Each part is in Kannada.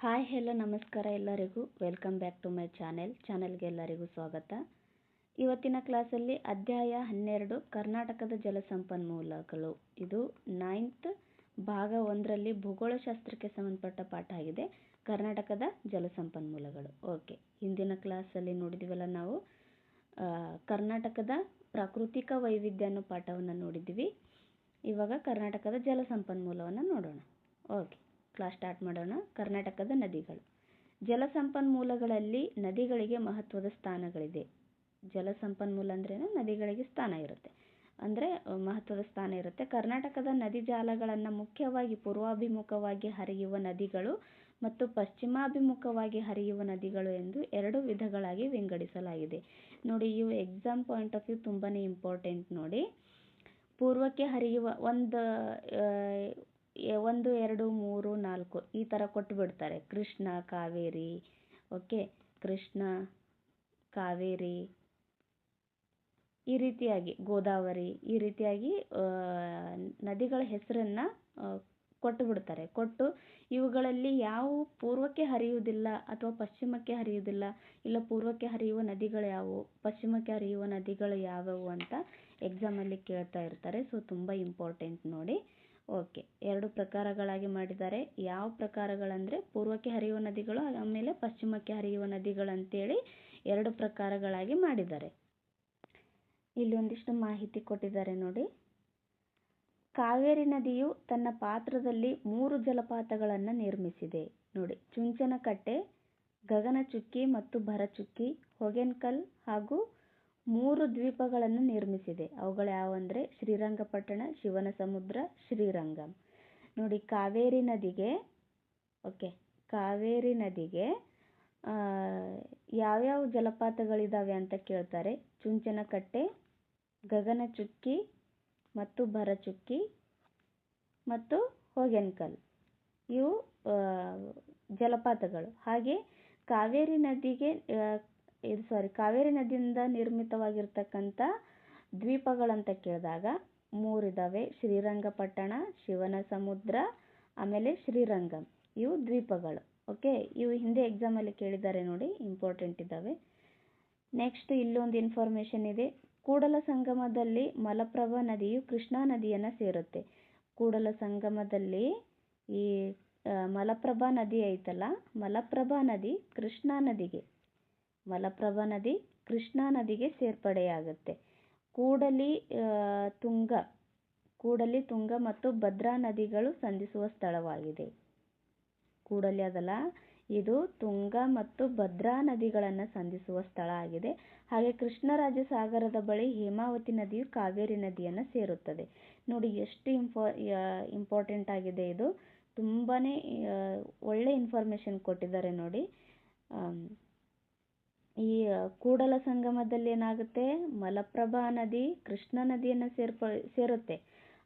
ಹಾಯ್ ಹೆಲೋ ನಮಸ್ಕಾರ ಎಲ್ಲರಿಗೂ. ವೆಲ್ಕಮ್ ಬ್ಯಾಕ್ ಟು ಮೈ ಚಾನೆಲ್ಗೆ ಎಲ್ಲರಿಗೂ ಸ್ವಾಗತ. ಇವತ್ತಿನ ಕ್ಲಾಸಲ್ಲಿ ಅಧ್ಯಾಯ 12 ಕರ್ನಾಟಕದ ಜಲಸಂಪನ್ಮೂಲಗಳು. ಇದು 9th ಭಾಗ 1ರಲ್ಲಿ ಭೂಗೋಳಶಾಸ್ತ್ರಕ್ಕೆ ಸಂಬಂಧಪಟ್ಟ ಪಾಠ ಆಗಿದೆ, ಕರ್ನಾಟಕದ ಜಲಸಂಪನ್ಮೂಲಗಳು. ಓಕೆ, ಹಿಂದಿನ ಕ್ಲಾಸಲ್ಲಿ ನೋಡಿದ್ವಲ್ಲ ನಾವು ಕರ್ನಾಟಕದ ಪ್ರಾಕೃತಿಕ ವೈವಿಧ್ಯ ಅನ್ನೋ ಪಾಠವನ್ನು ನೋಡಿದ್ವಿ. ಇವಾಗ ಕರ್ನಾಟಕದ ಜಲಸಂಪನ್ಮೂಲವನ್ನು ನೋಡೋಣ. ಓಕೆ, ಕ್ಲಾಸ್ ಸ್ಟಾರ್ಟ್ ಮಾಡೋಣ. ಕರ್ನಾಟಕದ ನದಿಗಳು. ಜಲಸಂಪನ್ಮೂಲಗಳಲ್ಲಿ ನದಿಗಳಿಗೆ ಮಹತ್ವದ ಸ್ಥಾನಗಳಿದೆ. ಜಲಸಂಪನ್ಮೂಲ ಅಂದ್ರೇನು? ನದಿಗಳಿಗೆ ಸ್ಥಾನ ಇರುತ್ತೆ, ಅಂದರೆ ಮಹತ್ವದ ಸ್ಥಾನ ಇರುತ್ತೆ. ಕರ್ನಾಟಕದ ನದಿ ಜಾಲಗಳನ್ನು ಮುಖ್ಯವಾಗಿ ಪೂರ್ವಾಭಿಮುಖವಾಗಿ ಹರಿಯುವ ನದಿಗಳು ಮತ್ತು ಪಶ್ಚಿಮಾಭಿಮುಖವಾಗಿ ಹರಿಯುವ ನದಿಗಳು ಎಂದು 2 ವಿಧಗಳಾಗಿ ವಿಂಗಡಿಸಲಾಗಿದೆ. ನೋಡಿ, ಇವು ಎಕ್ಸಾಮ್ ಪಾಯಿಂಟ್ ಆಫ್ ವ್ಯೂ ತುಂಬಾ ಇಂಪಾರ್ಟೆಂಟ್. ನೋಡಿ, ಪೂರ್ವಕ್ಕೆ ಹರಿಯುವ 1, 2, 3, 4 ಈ ಥರ ಕೊಟ್ಟು ಬಿಡ್ತಾರೆ. ಕೃಷ್ಣ, ಕಾವೇರಿ, ಓಕೆ, ಕೃಷ್ಣ, ಕಾವೇರಿ, ಈ ರೀತಿಯಾಗಿ ಗೋದಾವರಿ, ಈ ರೀತಿಯಾಗಿ ನದಿಗಳ ಹೆಸರನ್ನು ಕೊಟ್ಟು ಬಿಡ್ತಾರೆ. ಕೊಟ್ಟು ಇವುಗಳಲ್ಲಿ ಯಾವ ಪೂರ್ವಕ್ಕೆ ಹರಿಯುವುದಿಲ್ಲ ಅಥವಾ ಪಶ್ಚಿಮಕ್ಕೆ ಹರಿಯುವುದಿಲ್ಲ, ಇಲ್ಲ ಪೂರ್ವಕ್ಕೆ ಹರಿಯುವ ನದಿಗಳು ಯಾವುವು, ಪಶ್ಚಿಮಕ್ಕೆ ಹರಿಯುವ ನದಿಗಳು ಯಾವುವು ಅಂತ ಎಕ್ಸಾಮಲ್ಲಿ ಕೇಳ್ತಾ ಇರ್ತಾರೆ. ಸೊ ತುಂಬ ಇಂಪಾರ್ಟೆಂಟ್ ನೋಡಿ. ಓಕೆ, 2 ಪ್ರಕಾರಗಳಾಗಿ ಮಾಡಿದ್ದಾರೆ. ಯಾವ ಪ್ರಕಾರಗಳಂದರೆ ಪೂರ್ವಕ್ಕೆ ಹರಿಯುವ ನದಿಗಳು, ಆಮೇಲೆ ಪಶ್ಚಿಮಕ್ಕೆ ಹರಿಯುವ ನದಿಗಳು ಅಂತೇಳಿ 2 ಪ್ರಕಾರಗಳಾಗಿ ಮಾಡಿದ್ದಾರೆ. ಇಲ್ಲಿ ಒಂದಿಷ್ಟು ಮಾಹಿತಿ ಕೊಟ್ಟಿದ್ದಾರೆ ನೋಡಿ. ಕಾವೇರಿ ನದಿಯು ತನ್ನ ಪಾತ್ರದಲ್ಲಿ 3 ಜಲಪಾತಗಳನ್ನು ನಿರ್ಮಿಸಿದೆ. ನೋಡಿ, ಚುಂಚನಕಟ್ಟೆ, ಗಗನಚುಕ್ಕಿ ಮತ್ತು ಭರಚುಕ್ಕಿ, ಹೊಗೇನಕಲ್ ಹಾಗೂ 3 ದ್ವೀಪಗಳನ್ನು ನಿರ್ಮಿಸಿದೆ. ಅವುಗಳು ಯಾವಂದರೆ ಶ್ರೀರಂಗಪಟ್ಟಣ, ಶಿವನಸಮುದ್ರ, ಶ್ರೀರಂಗಂ. ನೋಡಿ, ಕಾವೇರಿ ನದಿಗೆ ಯಾವ್ಯಾವ ಜಲಪಾತಗಳಿದ್ದಾವೆ ಅಂತ ಕೇಳ್ತಾರೆ. ಚುಂಚನಕಟ್ಟೆ, ಗಗನಚುಕ್ಕಿ ಮತ್ತು ಭರಚುಕ್ಕಿ ಮತ್ತು ಹೊಗೇನಕಲ್, ಇವು ಜಲಪಾತಗಳು. ಹಾಗೆ ಕಾವೇರಿ ನದಿಯಿಂದ ನಿರ್ಮಿತವಾಗಿರ್ತಕ್ಕಂಥ ದ್ವೀಪಗಳಂತ ಕೇಳಿದಾಗ 3 ಇದ್ದಾವೆ. ಶ್ರೀರಂಗಪಟ್ಟಣ, ಶಿವನಸಮುದ್ರ, ಆಮೇಲೆ ಶ್ರೀರಂಗಂ, ಇವು ದ್ವೀಪಗಳು. ಓಕೆ, ಇವು ಹಿಂದೆ ಎಕ್ಸಾಮಲ್ಲಿ ಕೇಳಿದ್ದಾರೆ ನೋಡಿ, ಇಂಪಾರ್ಟೆಂಟ್ ಇದ್ದಾವೆ. ನೆಕ್ಸ್ಟ್ ಇಲ್ಲೊಂದು ಇನ್ಫಾರ್ಮೇಷನ್ ಇದೆ. ಕೂಡಲ ಸಂಗಮದಲ್ಲಿ ಮಲಪ್ರಭಾ ನದಿಯು ಕೃಷ್ಣಾ ನದಿಯನ್ನು ಸೇರುತ್ತೆ. ಕೂಡಲ ಸಂಗಮದಲ್ಲಿ ಈ ಮಲಪ್ರಭಾ ನದಿ ಐತಲ್ಲ, ಮಲಪ್ರಭಾ ನದಿ ಕೃಷ್ಣಾ ನದಿಗೆ ಸೇರ್ಪಡೆಯಾಗುತ್ತೆ. ಕೂಡಲಿ, ತುಂಗ ಮತ್ತು ಭದ್ರಾ ನದಿಗಳು ಸಂಧಿಸುವ ಸ್ಥಳವಾಗಿದೆ. ಕೂಡಲಿ ಅದಲ್ಲ, ಇದು ತುಂಗ ಮತ್ತು ಭದ್ರಾ ನದಿಗಳನ್ನು ಸಂಧಿಸುವ ಸ್ಥಳ ಆಗಿದೆ. ಹಾಗೆ ಕೃಷ್ಣರಾಜ ಸಾಗರದ ಬಳಿ ಹೇಮಾವತಿ ನದಿಯು ಕಾವೇರಿ ನದಿಯನ್ನು ಸೇರುತ್ತದೆ. ನೋಡಿ, ಎಷ್ಟು ಇಂಪಾರ್ಟೆಂಟ್ ಆಗಿದೆ ಇದು. ತುಂಬಾ ಒಳ್ಳೆ ಇನ್ಫಾರ್ಮೇಷನ್ ಕೊಟ್ಟಿದ್ದಾರೆ ನೋಡಿ. ಈ ಕೂಡಲ ಸಂಗಮದಲ್ಲಿ ಏನಾಗುತ್ತೆ, ಮಲಪ್ರಭಾ ನದಿ ಕೃಷ್ಣಾ ನದಿಯನ್ನು ಸೇರುತ್ತೆ.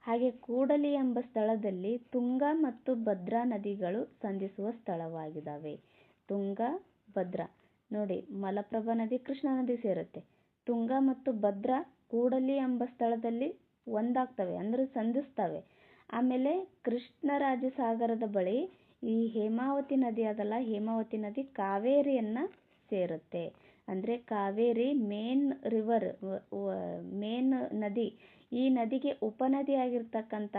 ಹಾಗೆ ಕೂಡಲಿ ಎಂಬ ಸ್ಥಳದಲ್ಲಿ ತುಂಗ ಮತ್ತು ಭದ್ರಾ ನದಿಗಳು ಸಂಧಿಸುವ ಸ್ಥಳವಾಗಿದ್ದಾವೆ. ತುಂಗ, ಭದ್ರಾ. ನೋಡಿ, ಮಲಪ್ರಭಾ ನದಿ ಕೃಷ್ಣಾ ನದಿ ಸೇರುತ್ತೆ. ತುಂಗ ಮತ್ತು ಭದ್ರಾ ಕೂಡಲಿ ಎಂಬ ಸ್ಥಳದಲ್ಲಿ ಒಂದಾಗ್ತವೆ, ಅಂದರೆ ಸಂಧಿಸ್ತವೆ. ಆಮೇಲೆ ಕೃಷ್ಣರಾಜ ಸಾಗರದ ಬಳಿ ಈ ಹೇಮಾವತಿ ನದಿ ಅದಲ್ಲ, ಹೇಮಾವತಿ ನದಿ ಕಾವೇರಿಯನ್ನು ಸೇರುತ್ತೆ. ಅಂದರೆ ಕಾವೇರಿ ಮೇನ್ ನದಿ. ಈ ನದಿಗೆ ಉಪನದಿ ಆಗಿರ್ತಕ್ಕಂಥ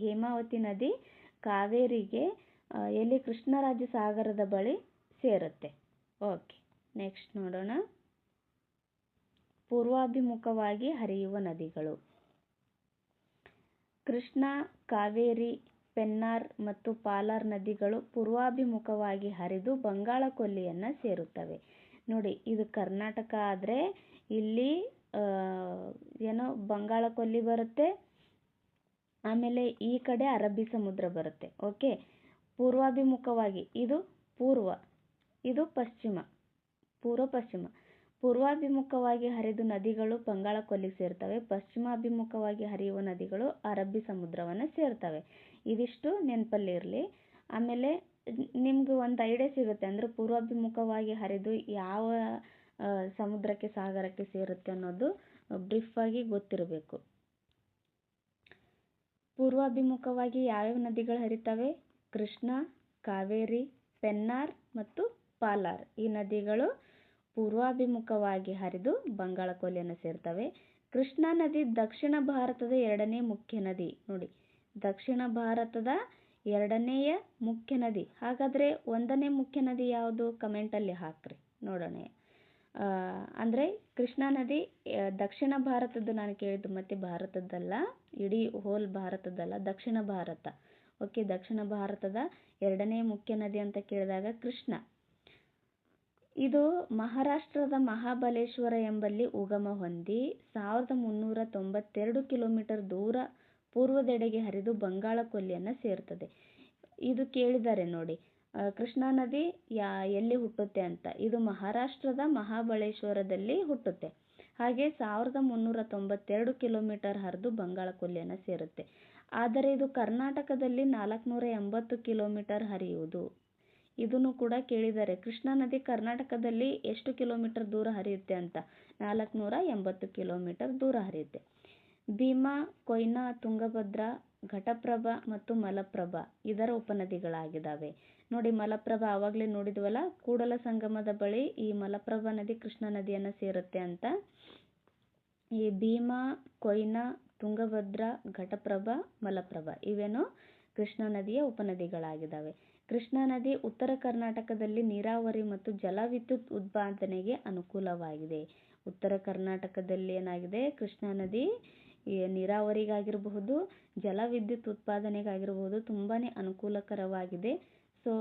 ಹೇಮಾವತಿ ನದಿ ಕಾವೇರಿಗೆ ಎಲ್ಲಿ ಕೃಷ್ಣರಾಜ ಸಾಗರದ ಬಳಿ ಸೇರುತ್ತೆ. ಓಕೆ, ನೆಕ್ಸ್ಟ್ ನೋಡೋಣ. ಪೂರ್ವಾಭಿಮುಖವಾಗಿ ಹರಿಯುವ ನದಿಗಳು. ಕೃಷ್ಣ, ಕಾವೇರಿ, ಪೆನ್ನಾರ್ ಮತ್ತು ಪಾಲಾರ್ ನದಿಗಳು ಪೂರ್ವಾಭಿಮುಖವಾಗಿ ಹರಿದು ಬಂಗಾಳ ಕೊಲ್ಲಿಯನ್ನು ಸೇರುತ್ತವೆ. ನೋಡಿ, ಇದು ಕರ್ನಾಟಕ ಆದರೆ ಇಲ್ಲಿ ಬಂಗಾಳ ಕೊಲ್ಲಿ ಬರುತ್ತೆ, ಆಮೇಲೆ ಈ ಕಡೆ ಅರಬ್ಬಿ ಸಮುದ್ರ ಬರುತ್ತೆ. ಓಕೆ, ಪೂರ್ವಾಭಿಮುಖವಾಗಿ ಇದು ಪೂರ್ವ, ಇದು ಪಶ್ಚಿಮ, ಪೂರ್ವ-ಪಶ್ಚಿಮ. ಪೂರ್ವಾಭಿಮುಖವಾಗಿ ಹರಿದು ನದಿಗಳು ಬಂಗಾಳ ಕೊಲ್ಲಿಗೆ ಸೇರ್ತವೆ. ಪಶ್ಚಿಮಾಭಿಮುಖವಾಗಿ ಹರಿಯುವ ನದಿಗಳು ಅರಬ್ಬಿ ಸಮುದ್ರವನ್ನು ಸೇರ್ತವೆ. ಇದಿಷ್ಟು ನೆನಪಲ್ಲಿ ಇರಲಿ. ಆಮೇಲೆ ನಿಮ್ಗೆ ಒಂದು ಐಡಿಯಾ ಸಿಗುತ್ತೆ, ಅಂದರೆ ಪೂರ್ವಾಭಿಮುಖವಾಗಿ ಹರಿದು ಯಾವ ಸಮುದ್ರಕ್ಕೆ, ಸಾಗರಕ್ಕೆ ಸೇರುತ್ತೆ ಅನ್ನೋದು ಬ್ರೀಫಾಗಿ ಗೊತ್ತಿರಬೇಕು. ಪೂರ್ವಾಭಿಮುಖವಾಗಿ ಯಾವ್ಯಾವ ನದಿಗಳು ಹರಿತವೆ? ಕೃಷ್ಣ, ಕಾವೇರಿ, ಪೆನ್ನಾರ್ ಮತ್ತು ಪಾಲಾರ್ ಈ ನದಿಗಳು ಪೂರ್ವಾಭಿಮುಖವಾಗಿ ಹರಿದು ಬಂಗಾಳ ಕೊಲ್ಲಿಯನ್ನು ಸೇರ್ತವೆ. ಕೃಷ್ಣಾ ನದಿ ದಕ್ಷಿಣ ಭಾರತದ ಎರಡನೇ ಮುಖ್ಯ ನದಿ. ನೋಡಿ, ದಕ್ಷಿಣ ಭಾರತದ ಎರಡನೆಯ ಮುಖ್ಯ ನದಿ. ಹಾಗಾದರೆ ಒಂದನೇ ಮುಖ್ಯ ನದಿ ಯಾವುದು? ಕಮೆಂಟಲ್ಲಿ ಹಾಕ್ರಿ ನೋಡೋಣ. ಅಂದರೆ ಕೃಷ್ಣಾ ನದಿ ದಕ್ಷಿಣ ಭಾರತದ್ದು ನಾನು ಕೇಳಿದ್ದು, ಮತ್ತೆ ಭಾರತದ್ದಲ್ಲ, ಇಡೀ ಹೋಲ್ ಭಾರತದ್ದಲ್ಲ, ದಕ್ಷಿಣ ಭಾರತ. ಓಕೆ, ದಕ್ಷಿಣ ಭಾರತದ ಎರಡನೇ ಮುಖ್ಯ ನದಿ ಅಂತ ಕೇಳಿದಾಗ ಕೃಷ್ಣ. ಇದು ಮಹಾರಾಷ್ಟ್ರದ ಮಹಾಬಲೇಶ್ವರ ಎಂಬಲ್ಲಿ ಉಗಮ ಹೊಂದಿ 1392 ಕಿಲೋಮೀಟರ್ ದೂರ ಪೂರ್ವದೆಡೆಗೆ ಹರಿದು ಬಂಗಾಳ ಕೊಲ್ಲಿಯನ್ನು ಸೇರ್ತದೆ. ಇದು ಕೇಳಿದ್ದಾರೆ ನೋಡಿ, ಕೃಷ್ಣಾ ನದಿ ಎಲ್ಲಿ ಹುಟ್ಟುತ್ತೆ ಅಂತ. ಇದು ಮಹಾರಾಷ್ಟ್ರದ ಮಹಾಬಲೇಶ್ವರದಲ್ಲಿ ಹುಟ್ಟುತ್ತೆ. ಹಾಗೆ 1392 ಕಿಲೋಮೀಟರ್ ಹರಿದು ಬಂಗಾಳ ಕೊಲ್ಲಿಯನ್ನು ಸೇರುತ್ತೆ. ಆದರೆ ಇದು ಕರ್ನಾಟಕದಲ್ಲಿ 480 ಕಿಲೋಮೀಟರ್ ಹರಿಯುವುದು. ಇದನ್ನು ಕೂಡ ಕೇಳಿದ್ದಾರೆ. ಕೃಷ್ಣಾ ನದಿ ಕರ್ನಾಟಕದಲ್ಲಿ ಎಷ್ಟು ಕಿಲೋಮೀಟರ್ ದೂರ ಹರಿಯುತ್ತೆ ಅಂತ. 480 ಕಿಲೋಮೀಟರ್ ದೂರ ಹರಿಯುತ್ತೆ. ಭೀಮಾ, ಕೊಯ್ನಾ, ತುಂಗಭದ್ರಾ, ಘಟಪ್ರಭಾ ಮತ್ತು ಮಲಪ್ರಭಾ ಇದರ ಉಪನದಿಗಳಾಗಿದ್ದಾವೆ. ನೋಡಿ, ಮಲಪ್ರಭಾ ಆವಾಗಲೇ ನೋಡಿದ್ವಲ್ಲ, ಕೂಡಲ ಸಂಗಮದ ಬಳಿ ಈ ಮಲಪ್ರಭಾ ನದಿ ಕೃಷ್ಣಾ ನದಿಯನ್ನು ಸೇರುತ್ತೆ ಅಂತ. ಈ ಭೀಮಾ, ಕೊಯ್ನಾ, ತುಂಗಭದ್ರಾ, ಘಟಪ್ರಭಾ, ಮಲಪ್ರಭಾ ಇವೇನು ಕೃಷ್ಣಾ ನದಿಯ ಉಪನದಿಗಳಾಗಿದ್ದಾವೆ. ಕೃಷ್ಣಾ ನದಿ ಉತ್ತರ ಕರ್ನಾಟಕದಲ್ಲಿ ನೀರಾವರಿ ಮತ್ತು ಜಲವಿದ್ಯುತ್ ಉತ್ಪಾದನೆಗೆ ಅನುಕೂಲವಾಗಿದೆ. ಉತ್ತರ ಕರ್ನಾಟಕದಲ್ಲಿ ಏನಾಗಿದೆ, ಕೃಷ್ಣಾ ನದಿ ನೀರಾವರಿಗಾಗಿರಬಹುದು, ಜಲವಿದ್ಯುತ್ ಉತ್ಪಾದನೆಗಾಗಿರಬಹುದು ತುಂಬಾ ಅನುಕೂಲಕರವಾಗಿದೆ. ಸೊ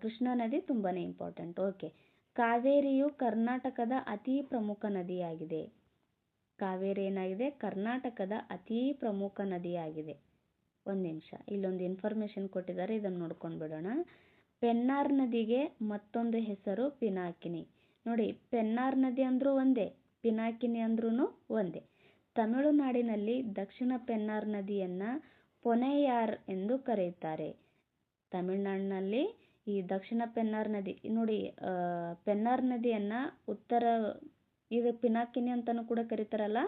ಕೃಷ್ಣಾ ನದಿ ತುಂಬಾ ಇಂಪಾರ್ಟೆಂಟ್. ಓಕೆ, ಕಾವೇರಿಯು ಕರ್ನಾಟಕದ ಅತಿ ಪ್ರಮುಖ ನದಿಯಾಗಿದೆ. ಕಾವೇರಿ ಏನಾಗಿದೆ, ಕರ್ನಾಟಕದ ಅತಿ ಪ್ರಮುಖ ನದಿಯಾಗಿದೆ. ಒಂದು ನಿಮಿಷ, ಇಲ್ಲೊಂದು ಇನ್ಫಾರ್ಮೇಶನ್ ಕೊಟ್ಟಿದ್ದಾರೆ, ಇದನ್ನು ನೋಡ್ಕೊಂಡು ಬಿಡೋಣ. ಪೆನ್ನಾರ್ ನದಿಗೆ ಮತ್ತೊಂದು ಹೆಸರು ಪಿನಾಕಿನಿ. ನೋಡಿ, ಪೆನ್ನಾರ್ ನದಿ ಅಂದ್ರೂ ಒಂದೇ, ಪಿನಾಕಿನಿ ಅಂದ್ರೂ ಒಂದೇ. ತಮಿಳುನಾಡಿನಲ್ಲಿ ದಕ್ಷಿಣ ಪೆನ್ನಾರ್ ನದಿಯನ್ನು ಪೊನೈಯಾರ್ ಎಂದು ಕರೆಯುತ್ತಾರೆ. ತಮಿಳುನಾಡಿನಲ್ಲಿ ಈ ದಕ್ಷಿಣ ಪೆನ್ನಾರ್ ನದಿ ನೋಡಿ, ಪೆನ್ನಾರ್ ನದಿಯನ್ನು ಇದು ಪಿನಾಕಿನಿ ಅಂತಲೂ ಕೂಡ ಕರೀತಾರಲ್ಲ,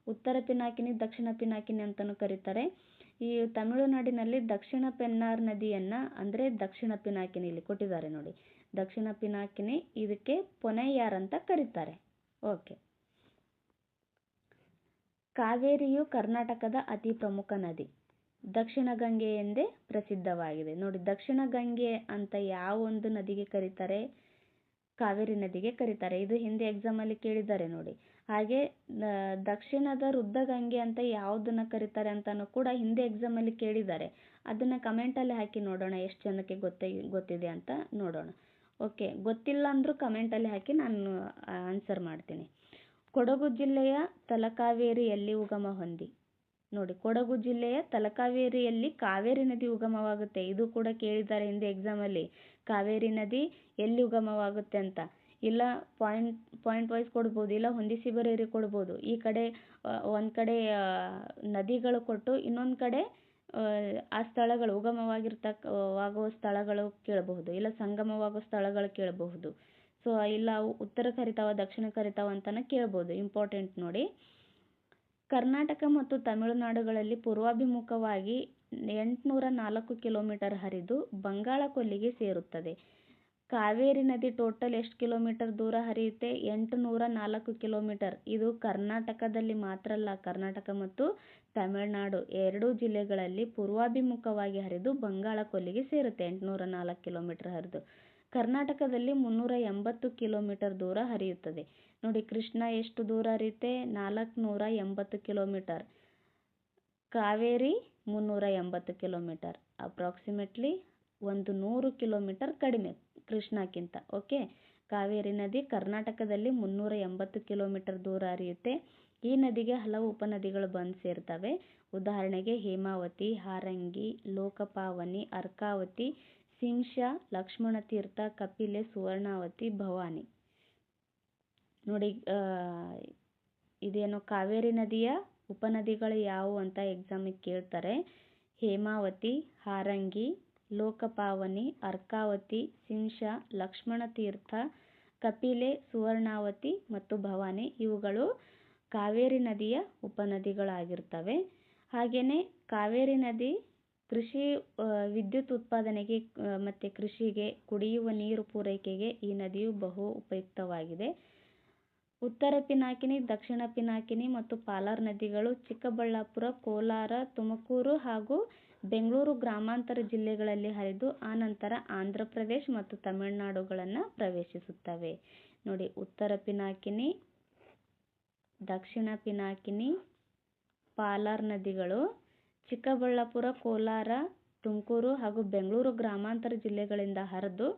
ಉತ್ತರ ಪಿನಾಕಿನಿ, ದಕ್ಷಿಣ ಪಿನಾಕಿನಿ ಅಂತಲೂ ಕರೀತಾರೆ. ಈ ತಮಿಳುನಾಡಿನಲ್ಲಿ ದಕ್ಷಿಣ ಪೆನ್ನಾರ್ ನದಿಯನ್ನು, ಅಂದರೆ ದಕ್ಷಿಣ ಪಿನಾಕಿನಿ ಇಲ್ಲಿ ಕೊಟ್ಟಿದ್ದಾರೆ ನೋಡಿ, ದಕ್ಷಿಣ ಪಿನಾಕಿನಿ, ಇದಕ್ಕೆ ಪೊನೈಯಾರ್ ಅಂತ ಕರೀತಾರೆ. ಓಕೆ, ಕಾವೇರಿಯು ಕರ್ನಾಟಕದ ಅತಿ ಪ್ರಮುಖ ನದಿ. ದಕ್ಷಿಣ ಗಂಗೆ ಎಂದೇ ಪ್ರಸಿದ್ಧವಾಗಿದೆ. ನೋಡಿ, ದಕ್ಷಿಣ ಗಂಗೆ ಅಂತ ಯಾವ ಒಂದು ನದಿಗೆ ಕರೀತಾರೆ? ಕಾವೇರಿ ನದಿಗೆ ಕರೀತಾರೆ. ಇದು ಹಿಂದೆ ಎಕ್ಸಾಮಲ್ಲಿ ಕೇಳಿದ್ದಾರೆ ನೋಡಿ. ಹಾಗೆ ದಕ್ಷಿಣದ ವೃದ್ಧಗಂಗೆ ಅಂತ ಯಾವುದನ್ನು ಕರೀತಾರೆ ಅಂತಲೂ ಕೂಡ ಹಿಂದೆ ಎಕ್ಸಾಮಲ್ಲಿ ಕೇಳಿದ್ದಾರೆ. ಅದನ್ನು ಕಮೆಂಟಲ್ಲಿ ಹಾಕಿ ನೋಡೋಣ, ಎಷ್ಟು ಜನಕ್ಕೆ ಗೊತ್ತಿದೆ ಅಂತ ನೋಡೋಣ. ಓಕೆ, ಗೊತ್ತಿಲ್ಲ ಅಂದರೂ ಕಮೆಂಟಲ್ಲಿ ಹಾಕಿ, ನಾನು ಆನ್ಸರ್ ಮಾಡ್ತೀನಿ. ಕೊಡಗು ಜಿಲ್ಲೆಯ ತಲಕಾವೇರಿಯಲ್ಲಿ ಉಗಮ ಹೊಂದಿ. ನೋಡಿ, ಕೊಡಗು ಜಿಲ್ಲೆಯ ತಲಕಾವೇರಿಯಲ್ಲಿ ಕಾವೇರಿ ನದಿ ಉಗಮವಾಗುತ್ತೆ. ಇದು ಕೂಡ ಕೇಳಿದ್ದಾರೆ ಹಿಂದೆ ಎಕ್ಸಾಮಲ್ಲಿ, ಕಾವೇರಿ ನದಿ ಎಲ್ಲಿ ಉಗಮವಾಗುತ್ತೆ ಅಂತ. ಇಲ್ಲ ಪಾಯಿಂಟ್ ವೈಸ್ ಕೊಡ್ಬೋದು, ಇಲ್ಲ ಹೊಂದಿಸಿ ಬರೆಯಿರಿ ಕೊಡ್ಬೋದು. ಈ ಕಡೆ ಒಂದು ಕಡೆ ನದಿಗಳು ಕೊಟ್ಟು, ಇನ್ನೊಂದು ಕಡೆ ಆ ಸ್ಥಳಗಳು ಉಗಮವಾಗುವ ಸ್ಥಳಗಳು ಕೇಳಬಹುದು, ಇಲ್ಲ ಸಂಗಮವಾಗುವ ಸ್ಥಳಗಳು ಕೇಳಬಹುದು. ಸೊ ಇಲ್ಲ ಉತ್ತರ ಕರಿತಾವ, ದಕ್ಷಿಣ ಕರಿತಾವ ಅಂತಲೂ ಕೇಳ್ಬೋದು. ಇಂಪಾರ್ಟೆಂಟ್ ನೋಡಿ. ಕರ್ನಾಟಕ ಮತ್ತು ತಮಿಳುನಾಡುಗಳಲ್ಲಿ ಪೂರ್ವಾಭಿಮುಖವಾಗಿ 804 ಕಿಲೋಮೀಟರ್ ಹರಿದು ಬಂಗಾಳ ಕೊಲ್ಲಿಗೆ ಸೇರುತ್ತದೆ. ಕಾವೇರಿ ನದಿ ಟೋಟಲ್ ಎಷ್ಟು ಕಿಲೋಮೀಟರ್ ದೂರ ಹರಿಯುತ್ತೆ? 804 ಕಿಲೋಮೀಟರ್. ಇದು ಕರ್ನಾಟಕದಲ್ಲಿ ಮಾತ್ರ ಅಲ್ಲ, ಕರ್ನಾಟಕ ಮತ್ತು ತಮಿಳುನಾಡು ಎರಡೂ ಜಿಲ್ಲೆಗಳಲ್ಲಿ ಪೂರ್ವಾಭಿಮುಖವಾಗಿ ಹರಿದು ಬಂಗಾಳ ಕೊಲ್ಲಿಗೆ ಸೇರುತ್ತೆ. 804 ಕಿಲೋಮೀಟರ್ ಹರಿದು ಕರ್ನಾಟಕದಲ್ಲಿ 380 ಕಿಲೋಮೀಟರ್ ದೂರ ಹರಿಯುತ್ತದೆ. ನೋಡಿ, ಕೃಷ್ಣ ಎಷ್ಟು ದೂರ ಹರಿಯುತ್ತೆ? 480 kilometre. Kaveri 380 kilometre. Approximately 100 kilometre ಕಡಿಮೆ ಕೃಷ್ಣಕ್ಕಿಂತ. ಓಕೆ, ಕಾವೇರಿ ನದಿ ಕರ್ನಾಟಕದಲ್ಲಿ 380 ಕಿಲೋಮೀಟರ್ ದೂರ ಹರಿಯುತ್ತೆ. ಈ ನದಿಗೆ ಹಲವು ಉಪನದಿಗಳು ಬಂದು ಸೇರ್ತವೆ. ಉದಾಹರಣೆಗೆ ಹೇಮಾವತಿ, ಹಾರಂಗಿ, ಲೋಕಪಾವನಿ, ಅರ್ಕಾವತಿ, ಶಿಂಷಾ, ಲಕ್ಷ್ಮಣತೀರ್ಥ, ಕಪಿಲೆ, ಸುವರ್ಣಾವತಿ, ಭವಾನಿ. ನೋಡಿ, ಇದೇನು ಕಾವೇರಿ ನದಿಯ ಉಪನದಿಗಳು ಯಾವುವು ಅಂತ ಎಕ್ಸಾಮಿಗೆ ಕೇಳ್ತಾರೆ. ಹೇಮಾವತಿ, ಹಾರಂಗಿ, ಲೋಕಪಾವನಿ, ಅರ್ಕಾವತಿ, ಶಿಂಷಾ, ಲಕ್ಷ್ಮಣತೀರ್ಥ, ಕಪಿಲೆ, ಸುವರ್ಣಾವತಿ ಮತ್ತು ಭವಾನಿ ಇವುಗಳು ಕಾವೇರಿ ನದಿಯ ಉಪನದಿಗಳಾಗಿರ್ತವೆ. ಹಾಗೆಯೇ ಕಾವೇರಿ ನದಿ ಕೃಷಿ ವಿದ್ಯುತ್ ಉತ್ಪಾದನೆಗೆ ಮತ್ತು ಕೃಷಿಗೆ, ಕುಡಿಯುವ ನೀರು ಪೂರೈಕೆಗೆ ಈ ನದಿಯು ಬಹು ಉಪಯುಕ್ತವಾಗಿದೆ. ಉತ್ತರ ಪಿನಾಕಿನಿ, ದಕ್ಷಿಣ ಪಿನಾಕಿನಿ ಮತ್ತು ಪಾಲಾರ್ ನದಿಗಳು ಚಿಕ್ಕಬಳ್ಳಾಪುರ, ಕೋಲಾರ, ತುಮಕೂರು ಹಾಗೂ ಬೆಂಗಳೂರು ಗ್ರಾಮಾಂತರ ಜಿಲ್ಲೆಗಳಲ್ಲಿ ಹರಿದು ಆನಂತರ ಆಂಧ್ರ ಪ್ರದೇಶ ಮತ್ತು ತಮಿಳುನಾಡುಗಳನ್ನು ಪ್ರವೇಶಿಸುತ್ತವೆ. ನೋಡಿ, ಉತ್ತರ ಪಿನಾಕಿನಿ, ದಕ್ಷಿಣ ಪಿನಾಕಿನಿ, ಪಾಲಾರ್ ನದಿಗಳು ಚಿಕ್ಕಬಳ್ಳಾಪುರ, ಕೋಲಾರ, ತುಮಕೂರು ಹಾಗೂ ಬೆಂಗಳೂರು ಗ್ರಾಮಾಂತರ ಜಿಲ್ಲೆಗಳಿಂದ ಹರಿದು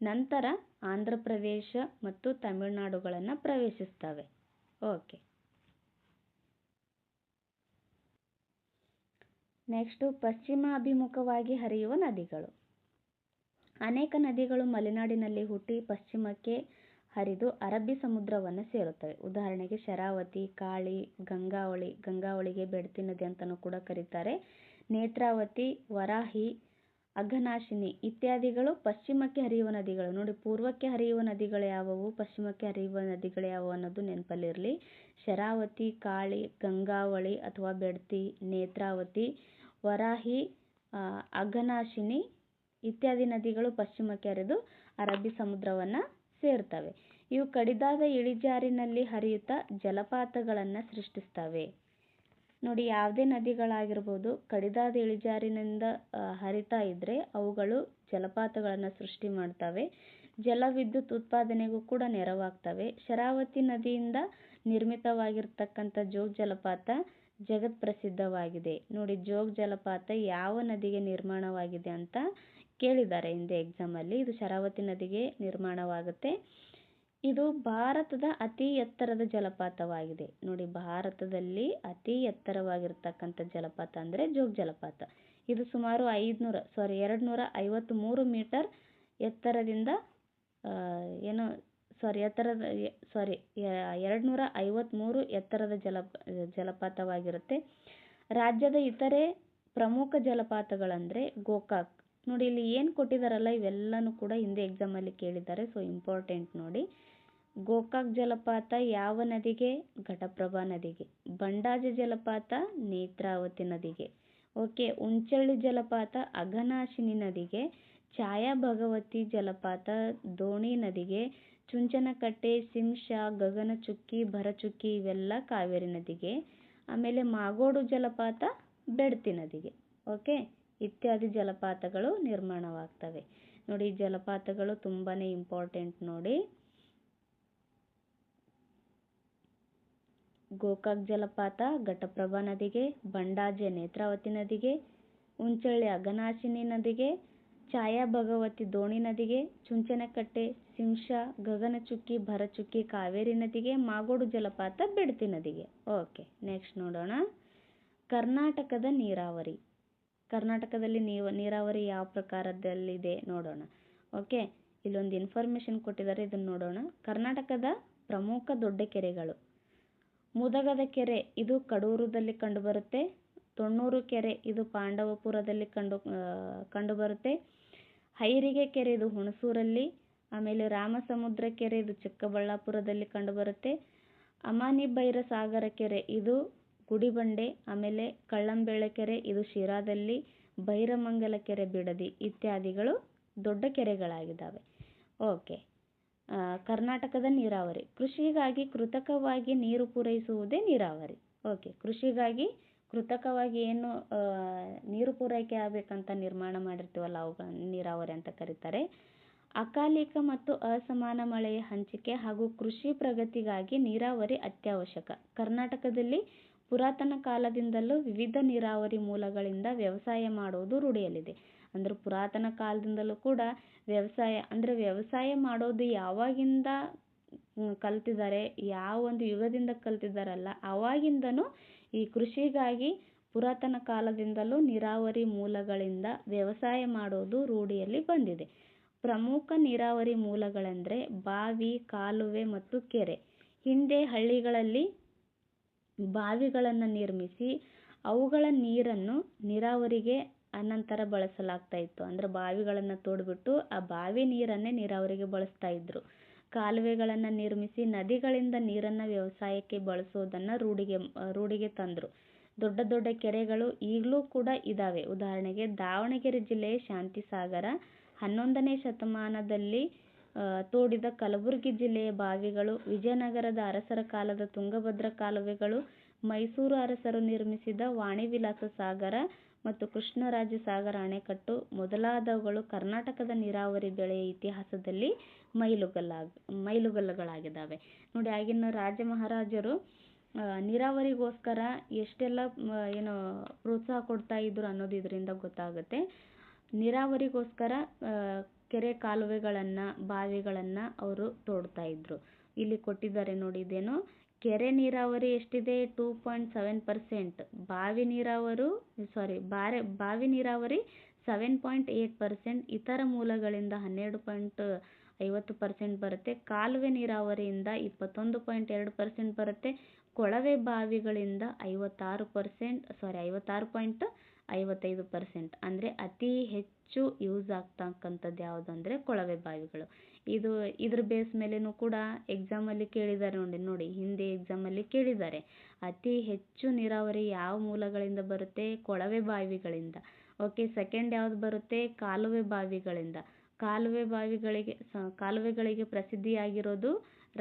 ನಂತರ ಆಂಧ್ರ ಪ್ರದೇಶ ಮತ್ತು ತಮಿಳುನಾಡುಗಳನ್ನು ಪ್ರವೇಶಿಸ್ತವೆ. ಓಕೆ, ನೆಕ್ಸ್ಟು ಪಶ್ಚಿಮ ಅಭಿಮುಖವಾಗಿ ಹರಿಯುವ ನದಿಗಳು. ಅನೇಕ ನದಿಗಳು ಮಲೆನಾಡಿನಲ್ಲಿ ಹುಟ್ಟಿ ಪಶ್ಚಿಮಕ್ಕೆ ಹರಿದು ಅರಬ್ಬಿ ಸಮುದ್ರವನ್ನು ಸೇರುತ್ತವೆ. ಉದಾಹರಣೆಗೆ ಶರಾವತಿ, ಕಾಳಿ, ಗಂಗಾವಳಿಗೆ ಬೆಡ್ತಿ ನದಿ ಅಂತಲೂ ಕೂಡ ಕರೀತಾರೆ. ನೇತ್ರಾವತಿ, ವರಾಹಿ, ಅಘನಾಶಿನಿ ಇತ್ಯಾದಿಗಳು ಪಶ್ಚಿಮಕ್ಕೆ ಹರಿಯುವ ನದಿಗಳು. ನೋಡಿ, ಪೂರ್ವಕ್ಕೆ ಹರಿಯುವ ನದಿಗಳು ಯಾವುವು, ಪಶ್ಚಿಮಕ್ಕೆ ಹರಿಯುವ ನದಿಗಳು ಯಾವುವು ಅನ್ನೋದು ನೆನಪಲ್ಲಿರಲಿ. ಶರಾವತಿ, ಕಾಳಿ, ಗಂಗಾವಳಿ ಅಥವಾ ಬೆಡ್ತಿ, ನೇತ್ರಾವತಿ, ವರಾಹಿ, ಅಘನಾಶಿನಿ ಇತ್ಯಾದಿ ನದಿಗಳು ಪಶ್ಚಿಮಕ್ಕೆ ಹರಿದು ಅರಬ್ಬಿ ಸಮುದ್ರವನ್ನು ಸೇರ್ತವೆ. ಇವು ಕಡಿದಾದ ಇಳಿಜಾರಿನಲ್ಲಿ ಹರಿಯುತ್ತಾ ಜಲಪಾತಗಳನ್ನು ಸೃಷ್ಟಿಸ್ತವೆ. ನೋಡಿ, ಯಾವುದೇ ನದಿಗಳಾಗಿರ್ಬೋದು, ಕಡಿದಾದ ಇಳಿಜಾರಿನಿಂದ ಹರಿತಾ ಇದ್ದರೆ ಅವುಗಳು ಜಲಪಾತಗಳನ್ನು ಸೃಷ್ಟಿ ಮಾಡ್ತವೆ. ಜಲವಿದ್ಯುತ್ ಉತ್ಪಾದನೆಗೂ ಕೂಡ ನೆರವಾಗ್ತವೆ. ಶರಾವತಿ ನದಿಯಿಂದ ನಿರ್ಮಿತವಾಗಿರ್ತಕ್ಕಂಥ ಜೋಗ್ ಜಲಪಾತ ಜಗತ್ ಪ್ರಸಿದ್ಧವಾಗಿದೆ. ನೋಡಿ, ಜೋಗ್ ಜಲಪಾತ ಯಾವ ನದಿಗೆ ನಿರ್ಮಾಣವಾಗಿದೆ ಅಂತ ಕೇಳಿದ್ದಾರೆ ಹಿಂದೆ ಎಕ್ಸಾಮಲ್ಲಿ. ಇದು ಶರಾವತಿ ನದಿಗೆ ನಿರ್ಮಾಣವಾಗುತ್ತೆ. ಇದು ಭಾರತದ ಅತಿ ಎತ್ತರದ ಜಲಪಾತವಾಗಿದೆ. ನೋಡಿ, ಭಾರತದಲ್ಲಿ ಅತಿ ಎತ್ತರವಾಗಿರ್ತಕ್ಕಂಥ ಜಲಪಾತ ಅಂದರೆ ಜೋಗ್ ಜಲಪಾತ. ಇದು ಸುಮಾರು 253 ಮೀಟರ್ ಎತ್ತರದಿಂದ 253 ಎತ್ತರದ ಜಲಪಾತವಾಗಿರುತ್ತೆ. ರಾಜ್ಯದ ಇತರೆ ಪ್ರಮುಖ ಜಲಪಾತಗಳಂದರೆ ಗೋಕಾಕ್. ನೋಡಿ, ಇಲ್ಲಿ ಏನು ಕೊಟ್ಟಿದ್ದಾರಲ್ಲ ಇವೆಲ್ಲನೂ ಕೂಡ ಹಿಂದೆ ಎಕ್ಸಾಮಲ್ಲಿ ಕೇಳಿದ್ದಾರೆ, ಸೊ ಇಂಪಾರ್ಟೆಂಟ್ ನೋಡಿ. ಗೋಕಾಕ್ ಜಲಪಾತ ಯಾವ ನದಿಗೆ? ಘಟಪ್ರಭಾ ನದಿಗೆ. ಬಂಡಾಜ ಜಲಪಾತ ನೇತ್ರಾವತಿ ನದಿಗೆ. ಓಕೆ, ಉಂಚಳ್ಳಿ ಜಲಪಾತ ಅಘನಾಶಿನಿ ನದಿಗೆ. ಛಾಯಾ ಭಗವತಿ ಜಲಪಾತ ದೋಣಿ ನದಿಗೆ. ಚುಂಚನಕಟ್ಟೆ, ಶಿಂಷಾ, ಗಗನಚುಕ್ಕಿ, ಭರಚುಕ್ಕಿ ಇವೆಲ್ಲ ಕಾವೇರಿ ನದಿಗೆ. ಆಮೇಲೆ ಮಾಗೋಡು ಜಲಪಾತ ಬೆಡ್ತಿ ನದಿಗೆ. ಓಕೆ, ಇತ್ಯಾದಿ ಜಲಪಾತಗಳು ನಿರ್ಮಾಣವಾಗ್ತವೆ. ನೋಡಿ, ಜಲಪಾತಗಳು ತುಂಬಾ ಇಂಪಾರ್ಟೆಂಟ್ ನೋಡಿ. ಗೋಕಾಕ್ ಜಲಪಾತ ಘಟಪ್ರಭಾ ನದಿಗೆ, ಬಂಡಾಜೆ ನೇತ್ರಾವತಿ ನದಿಗೆ, ಉಂಚಳ್ಳಿ ಅಘನಾಶಿನಿ ನದಿಗೆ, ಛಾಯಾ ಭಗವತಿ ದೋಣಿ ನದಿಗೆ, ಚುಂಚನಕಟ್ಟೆ, ಶಿಂಷಾ, ಗಗನಚುಕ್ಕಿ, ಭರಚುಕ್ಕಿ ಕಾವೇರಿ ನದಿಗೆ, ಮಾಗೋಡು ಜಲಪಾತ ಬೆಡ್ತಿ ನದಿಗೆ. ಓಕೆ, ನೆಕ್ಸ್ಟ್ ನೋಡೋಣ. ಕರ್ನಾಟಕದ ನೀರಾವರಿ. ಕರ್ನಾಟಕದಲ್ಲಿ ನೀರಾವರಿ ಯಾವ ಪ್ರಕಾರದಲ್ಲಿದೆ ನೋಡೋಣ. ಓಕೆ, ಇಲ್ಲೊಂದು ಇನ್ಫಾರ್ಮೇಷನ್ ಕೊಟ್ಟಿದ್ದಾರೆ, ಇದನ್ನು ನೋಡೋಣ. ಕರ್ನಾಟಕದ ಪ್ರಮುಖ ದೊಡ್ಡ ಕೆರೆಗಳು. ಮುದಗದ ಕೆರೆ ಇದು ಕಡೂರದಲ್ಲಿ ಕಂಡುಬರುತ್ತೆ. ತೊಣ್ಣೂರು ಕೆರೆ ಇದು ಪಾಂಡವಪುರದಲ್ಲಿ ಕಂಡುಬರುತ್ತೆ. ಹೈರಿಗೆ ಕೆರೆ ಇದು ಹುಣಸೂರಲ್ಲಿ. ಆಮೇಲೆ ರಾಮಸಮುದ್ರ ಕೆರೆ ಇದು ಚಿಕ್ಕಬಳ್ಳಾಪುರದಲ್ಲಿ ಕಂಡುಬರುತ್ತೆ. ಅಮಾನಿ ಭೈರಸಾಗರ ಕೆರೆ ಇದು ಗುಡಿಬಂಡೆ. ಆಮೇಲೆ ಕಳ್ಳಂಬೆಳೆ ಕೆರೆ ಇದು ಶಿರಾದಲ್ಲಿ. ಭೈರಮಂಗಲ ಕೆರೆ ಬಿಡದಿ ಇತ್ಯಾದಿಗಳು ದೊಡ್ಡ ಕೆರೆಗಳಾಗಿದ್ದಾವೆ. ಓಕೆ, ಕರ್ನಾಟಕದ ನೀರಾವರಿ. ಕೃಷಿಗಾಗಿ ಕೃತಕವಾಗಿ ನೀರು ಪೂರೈಸುವುದೇ ನೀರಾವರಿ. ಓಕೆ, ಕೃಷಿಗಾಗಿ ಕೃತಕವಾಗಿ ಏನು ನೀರು ಪೂರೈಕೆ ಆಗಬೇಕಂತ ನಿರ್ಮಾಣ ಮಾಡಿರ್ತೀವಲ್ಲ ಅವುಗಳನ್ನು ನೀರಾವರಿ ಅಂತ ಕರೀತಾರೆ. ಅಕಾಲಿಕ ಮತ್ತು ಅಸಮಾನ ಮಳೆಯ ಹಂಚಿಕೆ ಹಾಗೂ ಕೃಷಿ ಪ್ರಗತಿಗಾಗಿ ನೀರಾವರಿ ಅತ್ಯವಶ್ಯಕ. ಕರ್ನಾಟಕದಲ್ಲಿ ಪುರಾತನ ಕಾಲದಿಂದಲೂ ವಿವಿಧ ನೀರಾವರಿ ಮೂಲಗಳಿಂದ ವ್ಯವಸಾಯ ಮಾಡುವುದು ರೂಢಿಯಲ್ಲಿದೆ. ಅಂದರೆ ಪುರಾತನ ಕಾಲದಿಂದಲೂ ಕೂಡ ವ್ಯವಸಾಯ ಮಾಡೋದು ಯಾವಾಗಿಂದ ಕಲ್ತಿದ್ದಾರೆ, ಯಾವ ಒಂದು ಯುಗದಿಂದ ಕಲ್ತಿದ್ದಾರಲ್ಲ ಆವಾಗಿಂದನೂ ಈ ಕೃಷಿಗಾಗಿ ಪುರಾತನ ಕಾಲದಿಂದಲೂ ನೀರಾವರಿ ಮೂಲಗಳಿಂದ ವ್ಯವಸಾಯ ಮಾಡೋದು ರೂಢಿಯಲ್ಲಿ ಬಂದಿದೆ. ಪ್ರಮುಖ ನೀರಾವರಿ ಮೂಲಗಳೆಂದರೆ ಬಾವಿ, ಕಾಲುವೆ ಮತ್ತು ಕೆರೆ. ಹಿಂದೆ ಹಳ್ಳಿಗಳಲ್ಲಿ ಬಾವಿಗಳನ್ನು ನಿರ್ಮಿಸಿ ಅವುಗಳ ನೀರನ್ನು ನೀರಾವರಿಗೆ ಅನಂತರ ಬಳಸಲಾಗ್ತಾ ಇತ್ತು. ಅಂದರೆ ಬಾವಿಗಳನ್ನು ತೋಡಿಬಿಟ್ಟು ಆ ಬಾವಿ ನೀರನ್ನೇ ನೀರಾವರಿಗೆ ಬಳಸ್ತಾ ಇದ್ರು. ಕಾಲುವೆಗಳನ್ನು ನಿರ್ಮಿಸಿ ನದಿಗಳಿಂದ ನೀರನ್ನು ವ್ಯವಸಾಯಕ್ಕೆ ಬಳಸೋದನ್ನು ರೂಢಿಗೆ ತಂದರು. ದೊಡ್ಡ ದೊಡ್ಡ ಕೆರೆಗಳು ಈಗಲೂ ಕೂಡ ಇದ್ದಾವೆ. ಉದಾಹರಣೆಗೆ ದಾವಣಗೆರೆ ಜಿಲ್ಲೆಯ ಶಾಂತಿಸಾಗರ, 11ನೇ ಶತಮಾನದಲ್ಲಿ ತೋಡಿದ ಕಲಬುರಗಿ ಜಿಲ್ಲೆಯ ಬಾವಿಗಳು, ವಿಜಯನಗರದ ಅರಸರ ಕಾಲದ ತುಂಗಭದ್ರಾ ಕಾಲುವೆಗಳು, ಮೈಸೂರು ಅರಸರು ನಿರ್ಮಿಸಿದ ವಾಣಿವಿಲಾಸ ಸಾಗರ ಮತ್ತು ಕೃಷ್ಣರಾಜ ಸಾಗರ ಅಣೆಕಟ್ಟು ಮೊದಲಾದವುಗಳು ಕರ್ನಾಟಕದ ನೀರಾವರಿ ಬೆಳೆಯ ಇತಿಹಾಸದಲ್ಲಿ ಮೈಲುಗಲ್ಲುಗಳಾಗಿದ್ದಾವೆ. ನೋಡಿ, ಆಗಿನ ರಾಜ ಮಹಾರಾಜರು ನೀರಾವರಿಗೋಸ್ಕರ ಎಷ್ಟೆಲ್ಲ ಪ್ರೋತ್ಸಾಹ ಕೊಡ್ತಾ ಇದ್ರು ಅನ್ನೋದು ಇದರಿಂದ ಗೊತ್ತಾಗುತ್ತೆ. ನೀರಾವರಿಗೋಸ್ಕರ ಕೆರೆ ಕಾಲುವೆಗಳನ್ನು, ಬಾವಿಗಳನ್ನು ಅವರು ತೋಡ್ತಾ ಇದ್ರು. ಇಲ್ಲಿ ಕೊಟ್ಟಿದ್ದಾರೆ ನೋಡಿ, ಇದೇನು ಕೆರೆ ನೀರಾವರಿ ಎಷ್ಟಿದೆ? 2.7%. ಬಾವಿ ನೀರಾವರಿ 7.8%. ಇತರ ಮೂಲಗಳಿಂದ 12.50% ಬರುತ್ತೆ. ಕಾಲುವೆ ನೀರಾವರಿಯಿಂದ 21.2% ಬರುತ್ತೆ. ಕೊಳವೆ ಬಾವಿಗಳಿಂದ 56.55%. ಅಂದರೆ ಅತಿ ಹೆಚ್ಚು ಯೂಸ್ ಆಗ್ತಕ್ಕಂಥದ್ದು ಯಾವುದು ಅಂದರೆ ಕೊಳವೆ ಬಾವಿಗಳು. ಇದ್ರ ಬೇಸ್ ಮೇಲೇನೂ ಕೂಡ ಎಕ್ಸಾಮಲ್ಲಿ ಕೇಳಿದ್ದಾರೆ ನೋಡಿ, ಹಿಂದೆ ಎಕ್ಸಾಮಲ್ಲಿ ಕೇಳಿದ್ದಾರೆ. ಅತಿ ಹೆಚ್ಚು ನೀರಾವರಿ ಯಾವ ಮೂಲಗಳಿಂದ ಬರುತ್ತೆ? ಕೊಳವೆ ಬಾವಿಗಳಿಂದ. ಓಕೆ, ಸೆಕೆಂಡ್ ಯಾವ್ದು ಬರುತ್ತೆ? ಕಾಲುವೆ ಬಾವಿಗಳಿಂದ. ಕಾಲುವೆಗಳಿಗೆ ಪ್ರಸಿದ್ಧಿಯಾಗಿರೋದು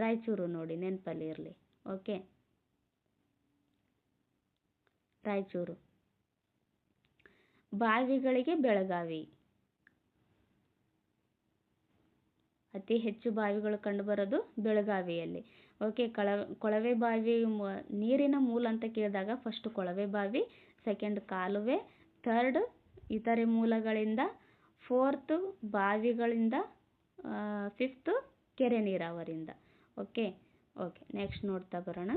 ರಾಯಚೂರು ನೋಡಿ, ನೆನಪಲ್ಲಿ ಇರಲಿ. ಓಕೆ, ರಾಯಚೂರು. ಬಾವಿಗಳಿಗೆ ಬೆಳಗಾವಿ. ಅತಿ ಹೆಚ್ಚು ಬಾವಿಗಳು ಕಂಡುಬರೋದು ಬೆಳಗಾವಿಯಲ್ಲಿ. ಓಕೆ, ಕೊಳವೆ ಬಾವಿ ನೀರಿನ ಮೂಲ ಅಂತ ಕೇಳಿದಾಗ ಫಸ್ಟ್ ಕೊಳವೆ ಬಾವಿ, ಸೆಕೆಂಡ್ ಕಾಲುವೆ, ಥರ್ಡ್ ಇತರೆ ಮೂಲಗಳಿಂದ, ಫೋರ್ತ್ ಬಾವಿಗಳಿಂದ, ಫಿಫ್ತ್ ಕೆರೆ ನೀರಾವರಿಯಿಂದ. ಓಕೆ, ನೆಕ್ಸ್ಟ್ ನೋಡ್ತಾ ಬರೋಣ.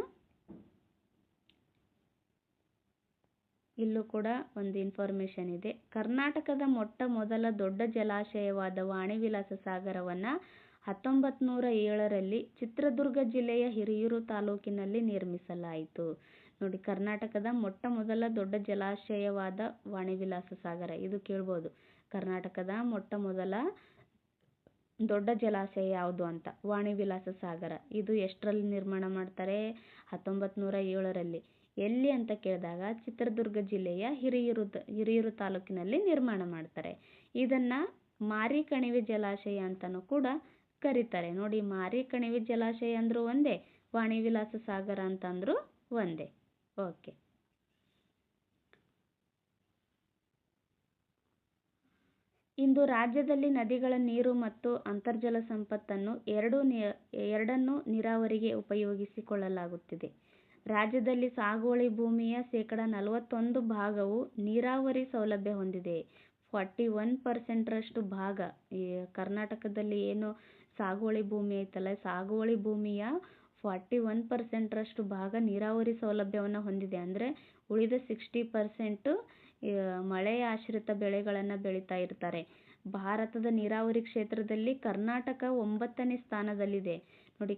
ಇಲ್ಲೂ ಕೂಡ ಒಂದು ಇನ್ಫಾರ್ಮೇಷನ್ ಇದೆ. ಕರ್ನಾಟಕದ ಮೊಟ್ಟ ಮೊದಲ ದೊಡ್ಡ ಜಲಾಶಯವಾದ ವಾಣಿವಿಲಾಸ ಸಾಗರವನ್ನು 1907ರಲ್ಲಿ ಚಿತ್ರದುರ್ಗ ಜಿಲ್ಲೆಯ ಹಿರಿಯೂರು ತಾಲೂಕಿನಲ್ಲಿ ನಿರ್ಮಿಸಲಾಯಿತು. ನೋಡಿ, ಕರ್ನಾಟಕದ ಮೊಟ್ಟ ಮೊದಲ ದೊಡ್ಡ ಜಲಾಶಯವಾದ ವಾಣಿವಿಲಾಸ ಸಾಗರ, ಇದು ಕೇಳ್ಬೋದು. ಕರ್ನಾಟಕದ ಮೊಟ್ಟ ಮೊದಲ ದೊಡ್ಡ ಜಲಾಶಯ ಯಾವುದು ಅಂತ, ವಾಣಿವಿಲಾಸ ಸಾಗರ. ಇದು ಎಷ್ಟರಲ್ಲಿ ನಿರ್ಮಾಣ ಮಾಡ್ತಾರೆ? 1907ರಲ್ಲಿ. ಎಲ್ಲಿ ಅಂತ ಕೇಳಿದಾಗ ಚಿತ್ರದುರ್ಗ ಜಿಲ್ಲೆಯ ಹಿರಿಯೂರು ತಾಲೂಕಿನಲ್ಲಿ ನಿರ್ಮಾಣ ಮಾಡ್ತಾರೆ. ಇದನ್ನ ಮಾರಿ ಕಣಿವೆ ಜಲಾಶಯ ಅಂತಲೂ ಕೂಡ ಕರೀತಾರೆ. ನೋಡಿ, ಮಾರಿ ಕಣಿವೆ ಜಲಾಶಯ ಅಂದ್ರೂ ಒಂದೇ, ವಾಣಿವಿಲಾಸ ಸಾಗರ ಅಂತಂದ್ರೂ ಒಂದೇ. ಓಕೆ, ಇಂದು ರಾಜ್ಯದಲ್ಲಿ ನದಿಗಳ ನೀರು ಮತ್ತು ಅಂತರ್ಜಲ ಸಂಪತ್ತನ್ನು ಎರಡನ್ನೂ ನೀರಾವರಿಗೆ ಉಪಯೋಗಿಸಿಕೊಳ್ಳಲಾಗುತ್ತಿದೆ. ರಾಜ್ಯದಲ್ಲಿ ಸಾಗುವಳಿ ಭೂಮಿಯ 41% ಭಾಗವು ನೀರಾವರಿ ಸೌಲಭ್ಯ ಹೊಂದಿದೆ. 41% ಭಾಗ ಈ ಕರ್ನಾಟಕದಲ್ಲಿ ಏನು ಸಾಗುವಳಿ ಭೂಮಿ ಐತಲ್ಲ, ಸಾಗುವಳಿ ಭೂಮಿಯ 41% ಭಾಗ ನೀರಾವರಿ ಸೌಲಭ್ಯವನ್ನು ಹೊಂದಿದೆ. ಅಂದರೆ ಉಳಿದ 60% ಮಳೆ ಆಶ್ರಿತ ಬೆಳೆಗಳನ್ನು ಬೆಳೀತಾ ಇರ್ತಾರೆ. ಭಾರತದ ನೀರಾವರಿ ಕ್ಷೇತ್ರದಲ್ಲಿ ಕರ್ನಾಟಕ 9ನೇ ಸ್ಥಾನದಲ್ಲಿದೆ. ನೋಡಿ,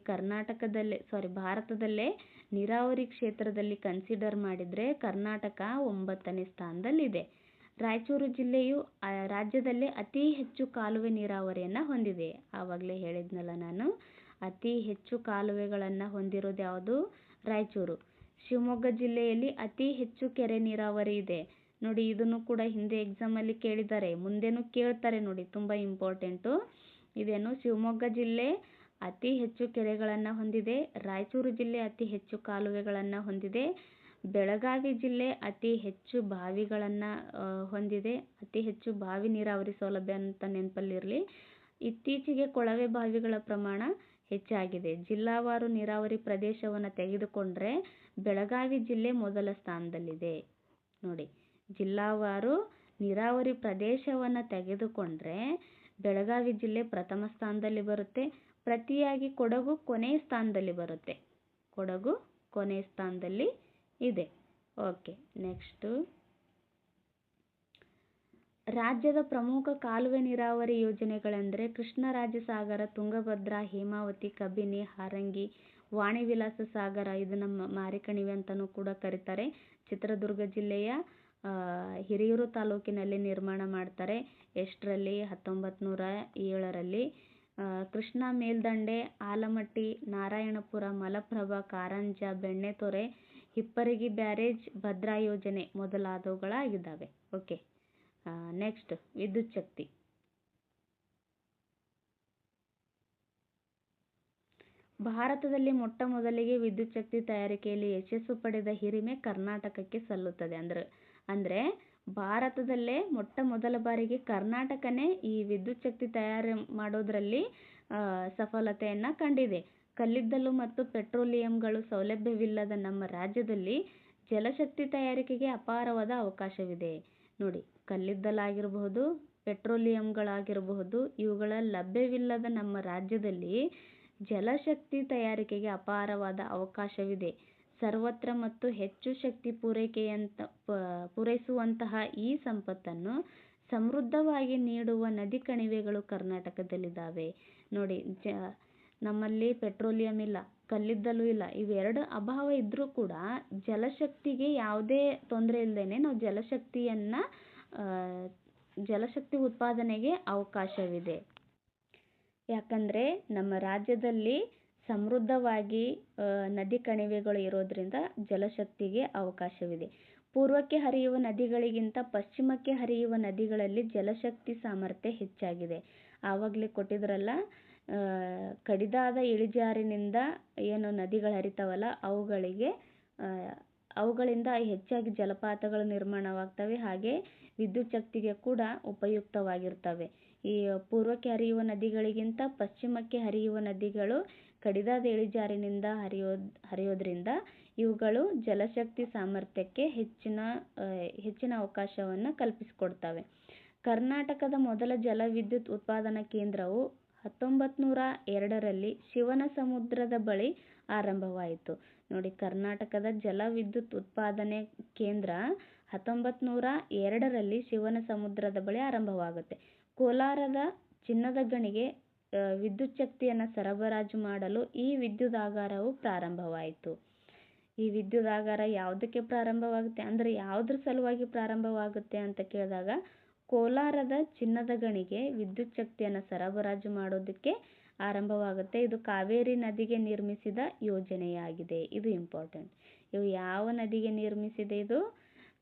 ಭಾರತದಲ್ಲೇ ನೀರಾವರಿ ಕ್ಷೇತ್ರದಲ್ಲಿ ಕನ್ಸಿಡರ್ ಮಾಡಿದರೆ ಕರ್ನಾಟಕ 9ನೇ ಸ್ಥಾನದಲ್ಲಿದೆ. ರಾಯಚೂರು ಜಿಲ್ಲೆಯು ರಾಜ್ಯದಲ್ಲೇ ಅತಿ ಹೆಚ್ಚು ಕಾಲುವೆ ನೀರಾವರಿಯನ್ನು ಹೊಂದಿದೆ. ಆವಾಗಲೇ ಹೇಳಿದ್ನಲ್ಲ ನಾನು, ಅತಿ ಹೆಚ್ಚು ಕಾಲುವೆಗಳನ್ನು ಹೊಂದಿರೋದು ಯಾವುದು? ರಾಯಚೂರು. ಶಿವಮೊಗ್ಗ ಜಿಲ್ಲೆಯಲ್ಲಿ ಅತಿ ಹೆಚ್ಚು ಕೆರೆ ನೀರಾವರಿ ಇದೆ. ನೋಡಿ, ಇದನ್ನು ಕೂಡ ಹಿಂದೆ ಎಕ್ಸಾಮಲ್ಲಿ ಕೇಳಿದ್ದಾರೆ, ಮುಂದೆನೂ ಕೇಳ್ತಾರೆ ನೋಡಿ, ತುಂಬ ಇಂಪಾರ್ಟೆಂಟು. ಇದೇನು ಶಿವಮೊಗ್ಗ ಜಿಲ್ಲೆ ಅತಿ ಹೆಚ್ಚು ಕೆರೆಗಳನ್ನು ಹೊಂದಿದೆ. ರಾಯಚೂರು ಜಿಲ್ಲೆ ಅತಿ ಹೆಚ್ಚು ಕಾಲುವೆಗಳನ್ನು ಹೊಂದಿದೆ. ಬೆಳಗಾವಿ ಜಿಲ್ಲೆ ಅತಿ ಹೆಚ್ಚು ಬಾವಿಗಳನ್ನು ಹೊಂದಿದೆ. ಅತಿ ಹೆಚ್ಚು ಬಾವಿ ನೀರಾವರಿ ಸೌಲಭ್ಯ ಅಂತ ನೆನಪಲ್ಲಿರಲಿ. ಇತ್ತೀಚೆಗೆ ಕೊಳವೆ ಬಾವಿಗಳ ಪ್ರಮಾಣ ಹೆಚ್ಚಾಗಿದೆ. ಜಿಲ್ಲಾವಾರು ನೀರಾವರಿ ಪ್ರದೇಶವನ್ನು ತೆಗೆದುಕೊಂಡ್ರೆ ಬೆಳಗಾವಿ ಜಿಲ್ಲೆ ಮೊದಲ ಸ್ಥಾನದಲ್ಲಿದೆ. ನೋಡಿ, ಜಿಲ್ಲಾವಾರು ನೀರಾವರಿ ಪ್ರದೇಶವನ್ನು ತೆಗೆದುಕೊಂಡ್ರೆ ಬೆಳಗಾವಿ ಜಿಲ್ಲೆ ಪ್ರಥಮ ಸ್ಥಾನದಲ್ಲಿ ಬರುತ್ತೆ. ಪ್ರತಿಯಾಗಿ ಕೊಡಗು ಕೊನೆಯ ಸ್ಥಾನದಲ್ಲಿ ಬರುತ್ತೆ. ಕೊಡಗು ಕೊನೆಯ ಸ್ಥಾನದಲ್ಲಿ ಇದೆ. ಓಕೆ, ನೆಕ್ಸ್ಟು ರಾಜ್ಯದ ಪ್ರಮುಖ ಕಾಲುವೆ ನೀರಾವರಿ ಯೋಜನೆಗಳೆಂದರೆ ಕೃಷ್ಣರಾಜ ಸಾಗರ, ತುಂಗಭದ್ರಾ, ಹೇಮಾವತಿ, ಕಬಿನಿ, ಹಾರಂಗಿ, ವಾಣಿವಿಲಾಸ ಸಾಗರ. ಇದು ನಮ್ಮ ಮಾರಿಕಣಿವೆ ಅಂತಲೂ ಕೂಡ ಕರೀತಾರೆ. ಚಿತ್ರದುರ್ಗ ಜಿಲ್ಲೆಯ ಹಿರಿಯೂರು ತಾಲೂಕಿನಲ್ಲಿ ನಿರ್ಮಾಣ ಮಾಡ್ತಾರೆ. ಎಷ್ಟರಲ್ಲಿ? 1907ರಲ್ಲಿ. ಕೃಷ್ಣಾ ಮೇಲ್ದಂಡೆ, ಆಲಮಟ್ಟಿ, ನಾರಾಯಣಪುರ, ಮಲಪ್ರಭಾ, ಕಾರಂಜ, ಬೆಣ್ಣೆತೊರೆ ಹಿಪ್ಪರಗಿ ಬ್ಯಾರೇಜ್, ಭದ್ರಾ ಯೋಜನೆ ಮೊದಲಾದವುಗಳಾಗಿದ್ದಾವೆ. ಓಕೆ, ನೆಕ್ಸ್ಟ್ ವಿದ್ಯುತ್ ಶಕ್ತಿ. ಭಾರತದಲ್ಲಿ ಮೊಟ್ಟ ಮೊದಲಿಗೆ ವಿದ್ಯುತ್ ಶಕ್ತಿ ತಯಾರಿಕೆಯಲ್ಲಿ ಯಶಸ್ಸು ಪಡೆದ ಹಿರಿಮೆ ಕರ್ನಾಟಕಕ್ಕೆ ಸಲ್ಲುತ್ತದೆ. ಅಂದರೆ ಭಾರತದಲ್ಲೇ ಮೊಟ್ಟ ಮೊದಲ ಬಾರಿಗೆ ಕರ್ನಾಟಕನೇ ಈ ವಿದ್ಯುತ್ ಶಕ್ತಿ ತಯಾರು ಮಾಡೋದ್ರಲ್ಲಿ ಸಫಲತೆಯನ್ನು ಕಂಡಿದೆ. ಕಲ್ಲಿದ್ದಲು ಮತ್ತು ಪೆಟ್ರೋಲಿಯಂಗಳು ಸೌಲಭ್ಯವಿಲ್ಲದ ನಮ್ಮ ರಾಜ್ಯದಲ್ಲಿ ಜಲಶಕ್ತಿ ತಯಾರಿಕೆಗೆ ಅಪಾರವಾದ ಅವಕಾಶವಿದೆ. ನೋಡಿ, ಕಲ್ಲಿದ್ದಲಾಗಿರಬಹುದು, ಪೆಟ್ರೋಲಿಯಂಗಳಾಗಿರಬಹುದು, ಇವುಗಳ ಲಭ್ಯವಿಲ್ಲದ ನಮ್ಮ ರಾಜ್ಯದಲ್ಲಿ ಜಲಶಕ್ತಿ ತಯಾರಿಕೆಗೆ ಅಪಾರವಾದ ಅವಕಾಶವಿದೆ. ಸರ್ವತ್ರ ಮತ್ತು ಹೆಚ್ಚು ಶಕ್ತಿ ಪೂರೈಸುವಂತಹ ಈ ಸಂಪತ್ತನ್ನು ಸಮೃದ್ಧವಾಗಿ ನೀಡುವ ನದಿ ಕಣಿವೆಗಳು ಕರ್ನಾಟಕದಲ್ಲಿದ್ದಾವೆ. ನೋಡಿ, ನಮ್ಮಲ್ಲಿ ಪೆಟ್ರೋಲಿಯಂ ಇಲ್ಲ, ಕಲ್ಲಿದ್ದಲು ಇಲ್ಲ, ಇವೆರಡು ಅಭಾವ ಇದ್ದರೂ ಕೂಡ ಜಲಶಕ್ತಿಗೆ ಯಾವುದೇ ತೊಂದರೆ ಇಲ್ಲದೇನೆ ನಾವು ಜಲಶಕ್ತಿ ಉತ್ಪಾದನೆಗೆ ಅವಕಾಶವಿದೆ. ಯಾಕಂದರೆ ನಮ್ಮ ರಾಜ್ಯದಲ್ಲಿ ಸಮೃದ್ಧವಾಗಿ ನದಿ ಕಣಿವೆಗಳು ಇರೋದ್ರಿಂದ ಜಲಶಕ್ತಿಗೆ ಅವಕಾಶವಿದೆ. ಪೂರ್ವಕ್ಕೆ ಹರಿಯುವ ನದಿಗಳಿಗಿಂತ ಪಶ್ಚಿಮಕ್ಕೆ ಹರಿಯುವ ನದಿಗಳಲ್ಲಿ ಜಲಶಕ್ತಿ ಸಾಮರ್ಥ್ಯ ಹೆಚ್ಚಾಗಿದೆ. ಆವಾಗಲೇ ಕೊಟ್ಟಿದ್ರಲ್ಲ, ಕಡಿದಾದ ಇಳಿಜಾರಿನಿಂದ ಏನು ನದಿಗಳು ಹರಿತಾವಲ್ಲ ಅವುಗಳಿಂದ ಹೆಚ್ಚಾಗಿ ಜಲಪಾತಗಳು ನಿರ್ಮಾಣವಾಗ್ತವೆ. ಹಾಗೆ ವಿದ್ಯುತ್ ಶಕ್ತಿಗೆ ಕೂಡ ಉಪಯುಕ್ತವಾಗಿರ್ತವೆ. ಈ ಪೂರ್ವಕ್ಕೆ ಹರಿಯುವ ನದಿಗಳಿಗಿಂತ ಪಶ್ಚಿಮಕ್ಕೆ ಹರಿಯುವ ನದಿಗಳು ಕಡಿದಾದ ಇಳಿಜಾರಿನಿಂದ ಹರಿಯೋದ್ರಿಂದ ಇವುಗಳು ಜಲಶಕ್ತಿ ಸಾಮರ್ಥ್ಯಕ್ಕೆ ಹೆಚ್ಚಿನ ಅವಕಾಶವನ್ನು ಕಲ್ಪಿಸಿಕೊಡ್ತವೆ. ಕರ್ನಾಟಕದ ಮೊದಲ ಜಲವಿದ್ಯುತ್ ಉತ್ಪಾದನಾ ಕೇಂದ್ರವು 1902ರಲ್ಲಿ ಶಿವನಸಮುದ್ರದ ಬಳಿ ಆರಂಭವಾಯಿತು. ನೋಡಿ, ಕರ್ನಾಟಕದ ಜಲವಿದ್ಯುತ್ ಉತ್ಪಾದನೆ ಕೇಂದ್ರ 1902ರಲ್ಲಿ ಶಿವನಸಮುದ್ರದ ಬಳಿ ಆರಂಭವಾಗುತ್ತೆ. ಕೋಲಾರದ ಚಿನ್ನದ ಗಣಿಗೆ ವಿದ್ಯುತ್ ಶಕ್ತಿಯನ್ನು ಸರಬರಾಜು ಮಾಡಲು ಈ ವಿದ್ಯುದಾಗಾರವು ಪ್ರಾರಂಭವಾಯಿತು. ಈ ವಿದ್ಯುದಾಗಾರ ಯಾವುದಕ್ಕೆ ಪ್ರಾರಂಭವಾಗುತ್ತೆ ಅಂದರೆ ಯಾವುದ್ರ ಸಲುವಾಗಿ ಪ್ರಾರಂಭವಾಗುತ್ತೆ ಅಂತ ಕೇಳಿದಾಗ ಕೋಲಾರದ ಚಿನ್ನದ ಗಣಿಗೆ ವಿದ್ಯುತ್ ಶಕ್ತಿಯನ್ನು ಸರಬರಾಜು ಮಾಡೋದಕ್ಕೆ ಆರಂಭವಾಗುತ್ತೆ. ಇದು ಕಾವೇರಿ ನದಿಗೆ ನಿರ್ಮಿಸಿದ ಯೋಜನೆಯಾಗಿದೆ. ಇದು ಇಂಪಾರ್ಟೆಂಟ್. ಇವು ಯಾವ ನದಿಗೆ ನಿರ್ಮಿಸಿದೆ? ಇದು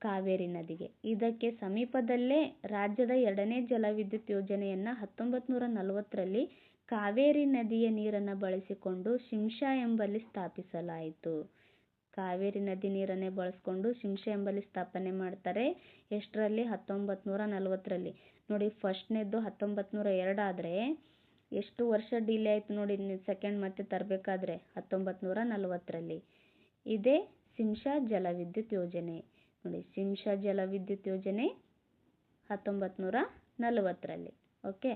ಕಾವೇರಿ ನದಿಗೆ. ಇದಕ್ಕೆ ಸಮೀಪದಲ್ಲೇ ರಾಜ್ಯದ 2ನೇ ಜಲವಿದ್ಯುತ್ ಯೋಜನೆಯನ್ನು 1940ರಲ್ಲಿ ಕಾವೇರಿ ನದಿಯ ನೀರನ್ನು ಬಳಸಿಕೊಂಡು ಶಿಂಷಾ ಎಂಬಲ್ಲಿ ಸ್ಥಾಪಿಸಲಾಯಿತು. ಕಾವೇರಿ ನದಿ ನೀರನ್ನೇ ಬಳಸ್ಕೊಂಡು ಶಿಂಷಾ ಎಂಬಲ್ಲಿ ಸ್ಥಾಪನೆ ಮಾಡ್ತಾರೆ. ಎಷ್ಟರಲ್ಲಿ? 1940ರಲ್ಲಿ. ನೋಡಿ, ಫಸ್ಟ್ನೇದ್ದು 1902 ಆದರೆ ಎಷ್ಟು ವರ್ಷ ಡಿಲೇ ಆಯಿತು ನೋಡಿ, ಸೆಕೆಂಡ್ ಮತ್ತೆ ತರಬೇಕಾದ್ರೆ 1940ರಲ್ಲಿ. ಇದೇ ಶಿಂಷಾ ಜಲವಿದ್ಯುತ್ ಯೋಜನೆ. ನೋಡಿ, ಶಿಂಷಾ ಜಲವಿದ್ಯುತ್ ಯೋಜನೆ 1940ರಲ್ಲಿ. ಓಕೆ,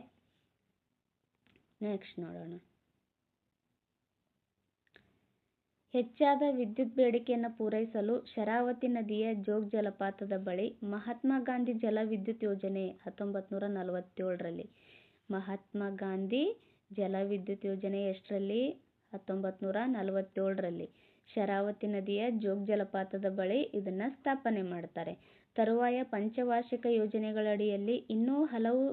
ನೆಕ್ಸ್ಟ್ ನೋಡೋಣ. ಹೆಚ್ಚಾದ ವಿದ್ಯುತ್ ಬೇಡಿಕೆಯನ್ನು ಪೂರೈಸಲು ಶರಾವತಿ ನದಿಯ ಜೋಗ್ ಜಲಪಾತದ ಬಳಿ ಮಹಾತ್ಮ ಗಾಂಧಿ ಜಲವಿದ್ಯುತ್ ಯೋಜನೆ 1947ರಲ್ಲಿ. ಮಹಾತ್ಮ ಗಾಂಧಿ ಜಲವಿದ್ಯುತ್ ಯೋಜನೆ ಎಷ್ಟರಲ್ಲಿ? 1947ರಲ್ಲಿ. ಶರಾವತಿ ನದಿಯ ಜೋಗ್ ಜಲಪಾತದ ಬಳಿ ಇದನ್ನು ಸ್ಥಾಪನೆ ಮಾಡ್ತಾರೆ. ತರುವಾಯ ಪಂಚವಾರ್ಷಿಕ ಯೋಜನೆಗಳಡಿಯಲ್ಲಿ ಇನ್ನೂ ಹಲವು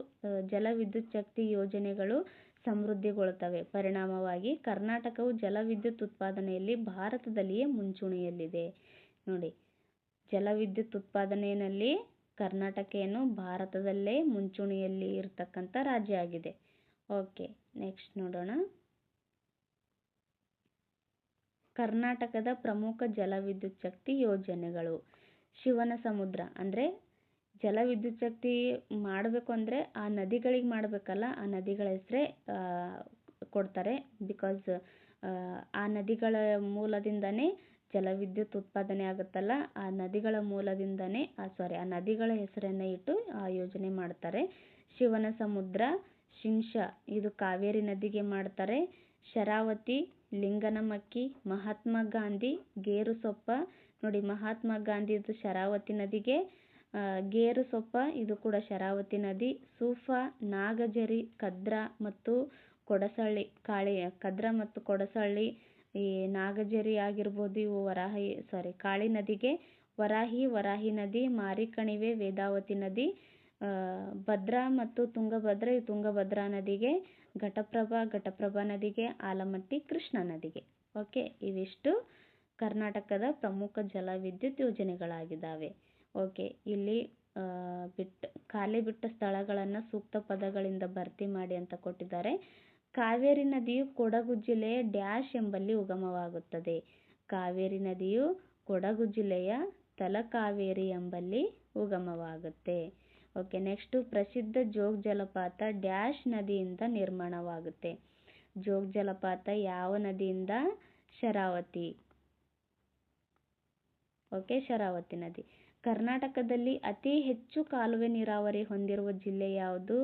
ಜಲವಿದ್ಯುತ್ ಶಕ್ತಿ ಯೋಜನೆಗಳು ಸಮೃದ್ಧಿಗೊಳ್ಳುತ್ತವೆ. ಪರಿಣಾಮವಾಗಿ ಕರ್ನಾಟಕವು ಜಲವಿದ್ಯುತ್ ಉತ್ಪಾದನೆಯಲ್ಲಿ ಭಾರತದಲ್ಲಿಯೇ ಮುಂಚೂಣಿಯಲ್ಲಿದೆ. ನೋಡಿ, ಜಲವಿದ್ಯುತ್ ಉತ್ಪಾದನೆಯಲ್ಲಿ ಕರ್ನಾಟಕ ಏನು ಭಾರತದಲ್ಲೇ ಮುಂಚೂಣಿಯಲ್ಲಿ ಇರತಕ್ಕಂಥ ರಾಜ್ಯ ಆಗಿದೆ. ಓಕೆ, ನೆಕ್ಸ್ಟ್ ನೋಡೋಣ. ಕರ್ನಾಟಕದ ಪ್ರಮುಖ ಜಲವಿದ್ಯುತ್ ಶಕ್ತಿ ಯೋಜನೆಗಳು. ಶಿವನಸಮುದ್ರ ಅಂದರೆ ಜಲವಿದ್ಯುತ್ ಶಕ್ತಿ ಮಾಡಬೇಕು ಅಂದರೆ ಆ ನದಿಗಳಿಗೆ ಮಾಡಬೇಕಲ್ಲ, ಆ ನದಿಗಳ ಹೆಸರೇ ಕೊಡ್ತಾರೆ. ಬಿಕಾಸ್ ಆ ನದಿಗಳ ಮೂಲದಿಂದನೇ ಜಲವಿದ್ಯುತ್ ಉತ್ಪಾದನೆ ಆಗುತ್ತಲ್ಲ, ಆ ನದಿಗಳ ಮೂಲದಿಂದನೇ ಆ ನದಿಗಳ ಹೆಸರನ್ನು ಇಟ್ಟು ಆ ಯೋಜನೆ ಮಾಡ್ತಾರೆ. ಶಿವನಸಮುದ್ರ, ಶಿಂಷಾ ಇದು ಕಾವೇರಿ ನದಿಗೆ ಮಾಡ್ತಾರೆ. ಶರಾವತಿ, ಲಿಂಗನಮಕ್ಕಿ, ಮಹಾತ್ಮ ಗಾಂಧಿ, ಗೇರುಸೊಪ್ಪ. ನೋಡಿ, ಮಹಾತ್ಮ ಗಾಂಧಿ ಇದು ಶರಾವತಿ ನದಿಗೆ, ಗೇರುಸೊಪ್ಪ ಇದು ಕೂಡ ಶರಾವತಿ ನದಿ. ಸೂಫಾ, ನಾಗಜರಿ, ಕದ್ರಾ ಮತ್ತು ಕೊಡಸಳ್ಳಿ. ಕದ್ರಾ ಮತ್ತು ಕೊಡಸಳ್ಳಿ, ಈ ನಾಗಜರಿ ಆಗಿರ್ಬೋದು, ಇವು ಕಾಳಿ ನದಿಗೆ ವರಾಹಿ ನದಿ, ಮಾರಿಕಣಿವೆ, ವೇದಾವತಿ ನದಿ. ಭದ್ರಾ ಮತ್ತು ತುಂಗಭದ್ರಾ, ಈ ತುಂಗಭದ್ರಾ ನದಿಗೆ. ಘಟಪ್ರಭಾ ನದಿಗೆ. ಆಲಮಟ್ಟಿ ಕೃಷ್ಣಾ ನದಿಗೆ. ಓಕೆ, ಇವಿಷ್ಟು ಕರ್ನಾಟಕದ ಪ್ರಮುಖ ಜಲವಿದ್ಯುತ್ ಯೋಜನೆಗಳಾಗಿದ್ದಾವೆ. ಓಕೆ, ಇಲ್ಲಿ ಖಾಲಿ ಬಿಟ್ಟ ಸ್ಥಳಗಳನ್ನು ಸೂಕ್ತ ಪದಗಳಿಂದ ಭರ್ತಿ ಮಾಡಿ ಅಂತ ಕೊಟ್ಟಿದ್ದಾರೆ. ಕಾವೇರಿ ನದಿಯು ಕೊಡಗು ಜಿಲ್ಲೆಯ ಡ್ಯಾಶ್ ಎಂಬಲ್ಲಿ ಉಗಮವಾಗುತ್ತದೆ. ಕಾವೇರಿ ನದಿಯು ಕೊಡಗು ಜಿಲ್ಲೆಯ ತಲಕಾವೇರಿ ಎಂಬಲ್ಲಿ ಉಗಮವಾಗುತ್ತೆ. ಓಕೆ, ನೆಕ್ಸ್ಟು ಪ್ರಸಿದ್ಧ ಜೋಗ್ ಜಲಪಾತ ಡ್ಯಾಶ್ ನದಿಯಿಂದ ನಿರ್ಮಾಣವಾಗುತ್ತೆ. ಜೋಗ್ ಜಲಪಾತ ಯಾವ ನದಿಯಿಂದ? ಶರಾವತಿ. ಓಕೆ, ಶರಾವತಿ ನದಿ. ಕರ್ನಾಟಕದಲ್ಲಿ ಅತಿ ಹೆಚ್ಚು ಕಾಲುವೆ ನೀರಾವರಿ ಹೊಂದಿರುವ ಜಿಲ್ಲೆ ಯಾವುದು?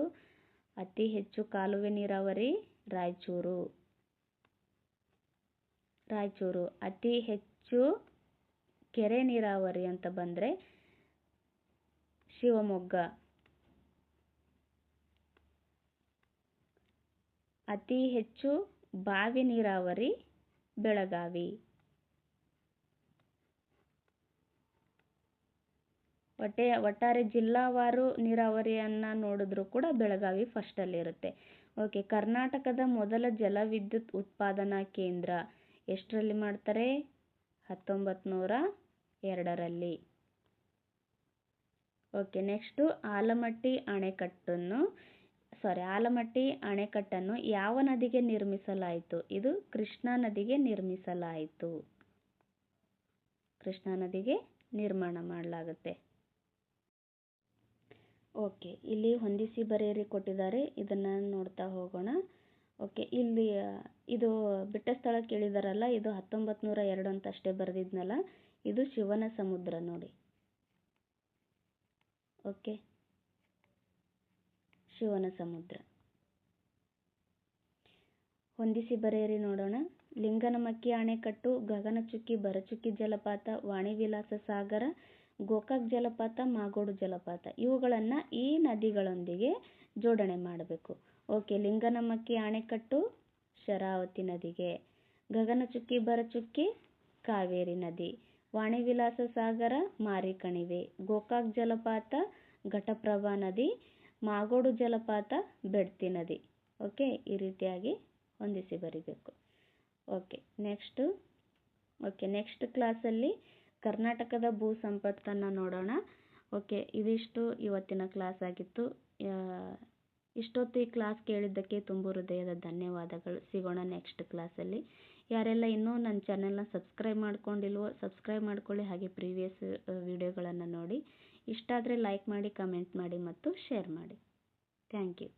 ಅತಿ ಹೆಚ್ಚು ಕಾಲುವೆ ನೀರಾವರಿ ರಾಯಚೂರು. ರಾಯಚೂರು. ಅತಿ ಹೆಚ್ಚು ಕೆರೆ ನೀರಾವರಿ ಅಂತ ಬಂದರೆ ಶಿವಮೊಗ್ಗ. ಅತಿ ಹೆಚ್ಚು ಬಾವಿ ನೀರಾವರಿ ಬೆಳಗಾವಿ. ಒಟ್ಟಾರೆ ಜಿಲ್ಲಾವಾರು ನೀರಾವರಿಯನ್ನು ನೋಡಿದ್ರೂ ಕೂಡ ಬೆಳಗಾವಿ ಫಸ್ಟಲ್ಲಿರುತ್ತೆ. ಓಕೆ, ಕರ್ನಾಟಕದ ಮೊದಲ ಜಲವಿದ್ಯುತ್ ಉತ್ಪಾದನಾ ಕೇಂದ್ರ ಎಷ್ಟರಲ್ಲಿ ಮಾಡ್ತಾರೆ? 1902ರಲ್ಲಿ. ಓಕೆ, ನೆಕ್ಸ್ಟು ಆಲಮಟ್ಟಿ ಅಣೆಕಟ್ಟನ್ನು ಯಾವ ನದಿಗೆ ನಿರ್ಮಿಸಲಾಯಿತು? ಇದು ಕೃಷ್ಣಾ ನದಿಗೆ ನಿರ್ಮಿಸಲಾಯಿತು. ಕೃಷ್ಣಾ ನದಿಗೆ ನಿರ್ಮಾಣ ಮಾಡಲಾಗುತ್ತೆ. ಓಕೆ, ಇಲ್ಲಿ ಹೊಂದಿಸಿ ಬರೆಯಿರಿ ಕೊಟ್ಟಿದ್ದಾರೆ, ಇದನ್ನು ನೋಡ್ತಾ ಹೋಗೋಣ. ಓಕೆ, ಇಲ್ಲಿ ಇದು ಬಿಟ್ಟ ಸ್ಥಳ ಕೇಳಿದಾರಲ್ಲ, ಇದು 1902 ಅಂತ ಅಷ್ಟೇ ಬರೆದಿದ್ನಲ್ಲ, ಇದು ಶಿವನ ಸಮುದ್ರ ನೋಡಿ. ಓಕೆ, ಶಿವನ ಸಮುದ್ರ. ಹೊಂದಿಸಿ ಬರೆಯಿರಿ ನೋಡೋಣ. ಲಿಂಗನಮಕ್ಕಿ ಅಣೆಕಟ್ಟು, ಗಗನಚುಕ್ಕಿ, ಭರಚುಕ್ಕಿ ಜಲಪಾತ, ವಾಣಿವಿಲಾಸ ಸಾಗರ, ಗೋಕಾಕ್ ಜಲಪಾತ, ಮಾಗೋಡು ಜಲಪಾತ, ಇವುಗಳನ್ನು ಈ ನದಿಗಳೊಂದಿಗೆ ಜೋಡಣೆ ಮಾಡಬೇಕು. ಓಕೆ, ಲಿಂಗನಮಕ್ಕಿ ಅಣೆಕಟ್ಟು ಶರಾವತಿ ನದಿಗೆ, ಗಗನಚುಕ್ಕಿ ಭರಚುಕ್ಕಿ ಕಾವೇರಿ ನದಿ, ವಾಣಿವಿಲಾಸ ಸಾಗರ ಮಾರಿಕಣಿವೆ, ಗೋಕಾಕ್ ಜಲಪಾತ ಘಟಪ್ರಭಾ ನದಿ, ಮಾಗೋಡು ಜಲಪಾತ ಬೆಡ್ತಿ ನದಿ. ಓಕೆ, ಈ ರೀತಿಯಾಗಿ ಹೊಂದಿಸಿ ಬರಿಬೇಕು. ಓಕೆ, ನೆಕ್ಸ್ಟ್ ಕ್ಲಾಸಲ್ಲಿ ಕರ್ನಾಟಕದ ಭೂ ಸಂಪತ್ತನ್ನು ನೋಡೋಣ. ಓಕೆ, ಇದಿಷ್ಟು ಇವತ್ತಿನ ಕ್ಲಾಸ್ ಆಗಿತ್ತು. ಇಷ್ಟೊತ್ತು ಈ ಕ್ಲಾಸ್ ಕೇಳಿದ್ದಕ್ಕೆ ತುಂಬ ಹೃದಯದ ಧನ್ಯವಾದಗಳು. ಸಿಗೋಣ ನೆಕ್ಸ್ಟ್ ಕ್ಲಾಸಲ್ಲಿ. ಯಾರೆಲ್ಲ ಇನ್ನೂ ನನ್ನ ಚಾನೆಲ್ನ ಸಬ್ಸ್ಕ್ರೈಬ್ ಮಾಡ್ಕೊಂಡಿಲ್ವೋ ಸಬ್ಸ್ಕ್ರೈಬ್ ಮಾಡ್ಕೊಳ್ಳಿ. ಹಾಗೆ ಪ್ರೀವಿಯಸ್ ವಿಡಿಯೋಗಳನ್ನು ನೋಡಿ. ಇಷ್ಟ ಆದರೆ ಲೈಕ್ ಮಾಡಿ, ಕಮೆಂಟ್ ಮಾಡಿ ಮತ್ತು ಶೇರ್ ಮಾಡಿ. Thank you.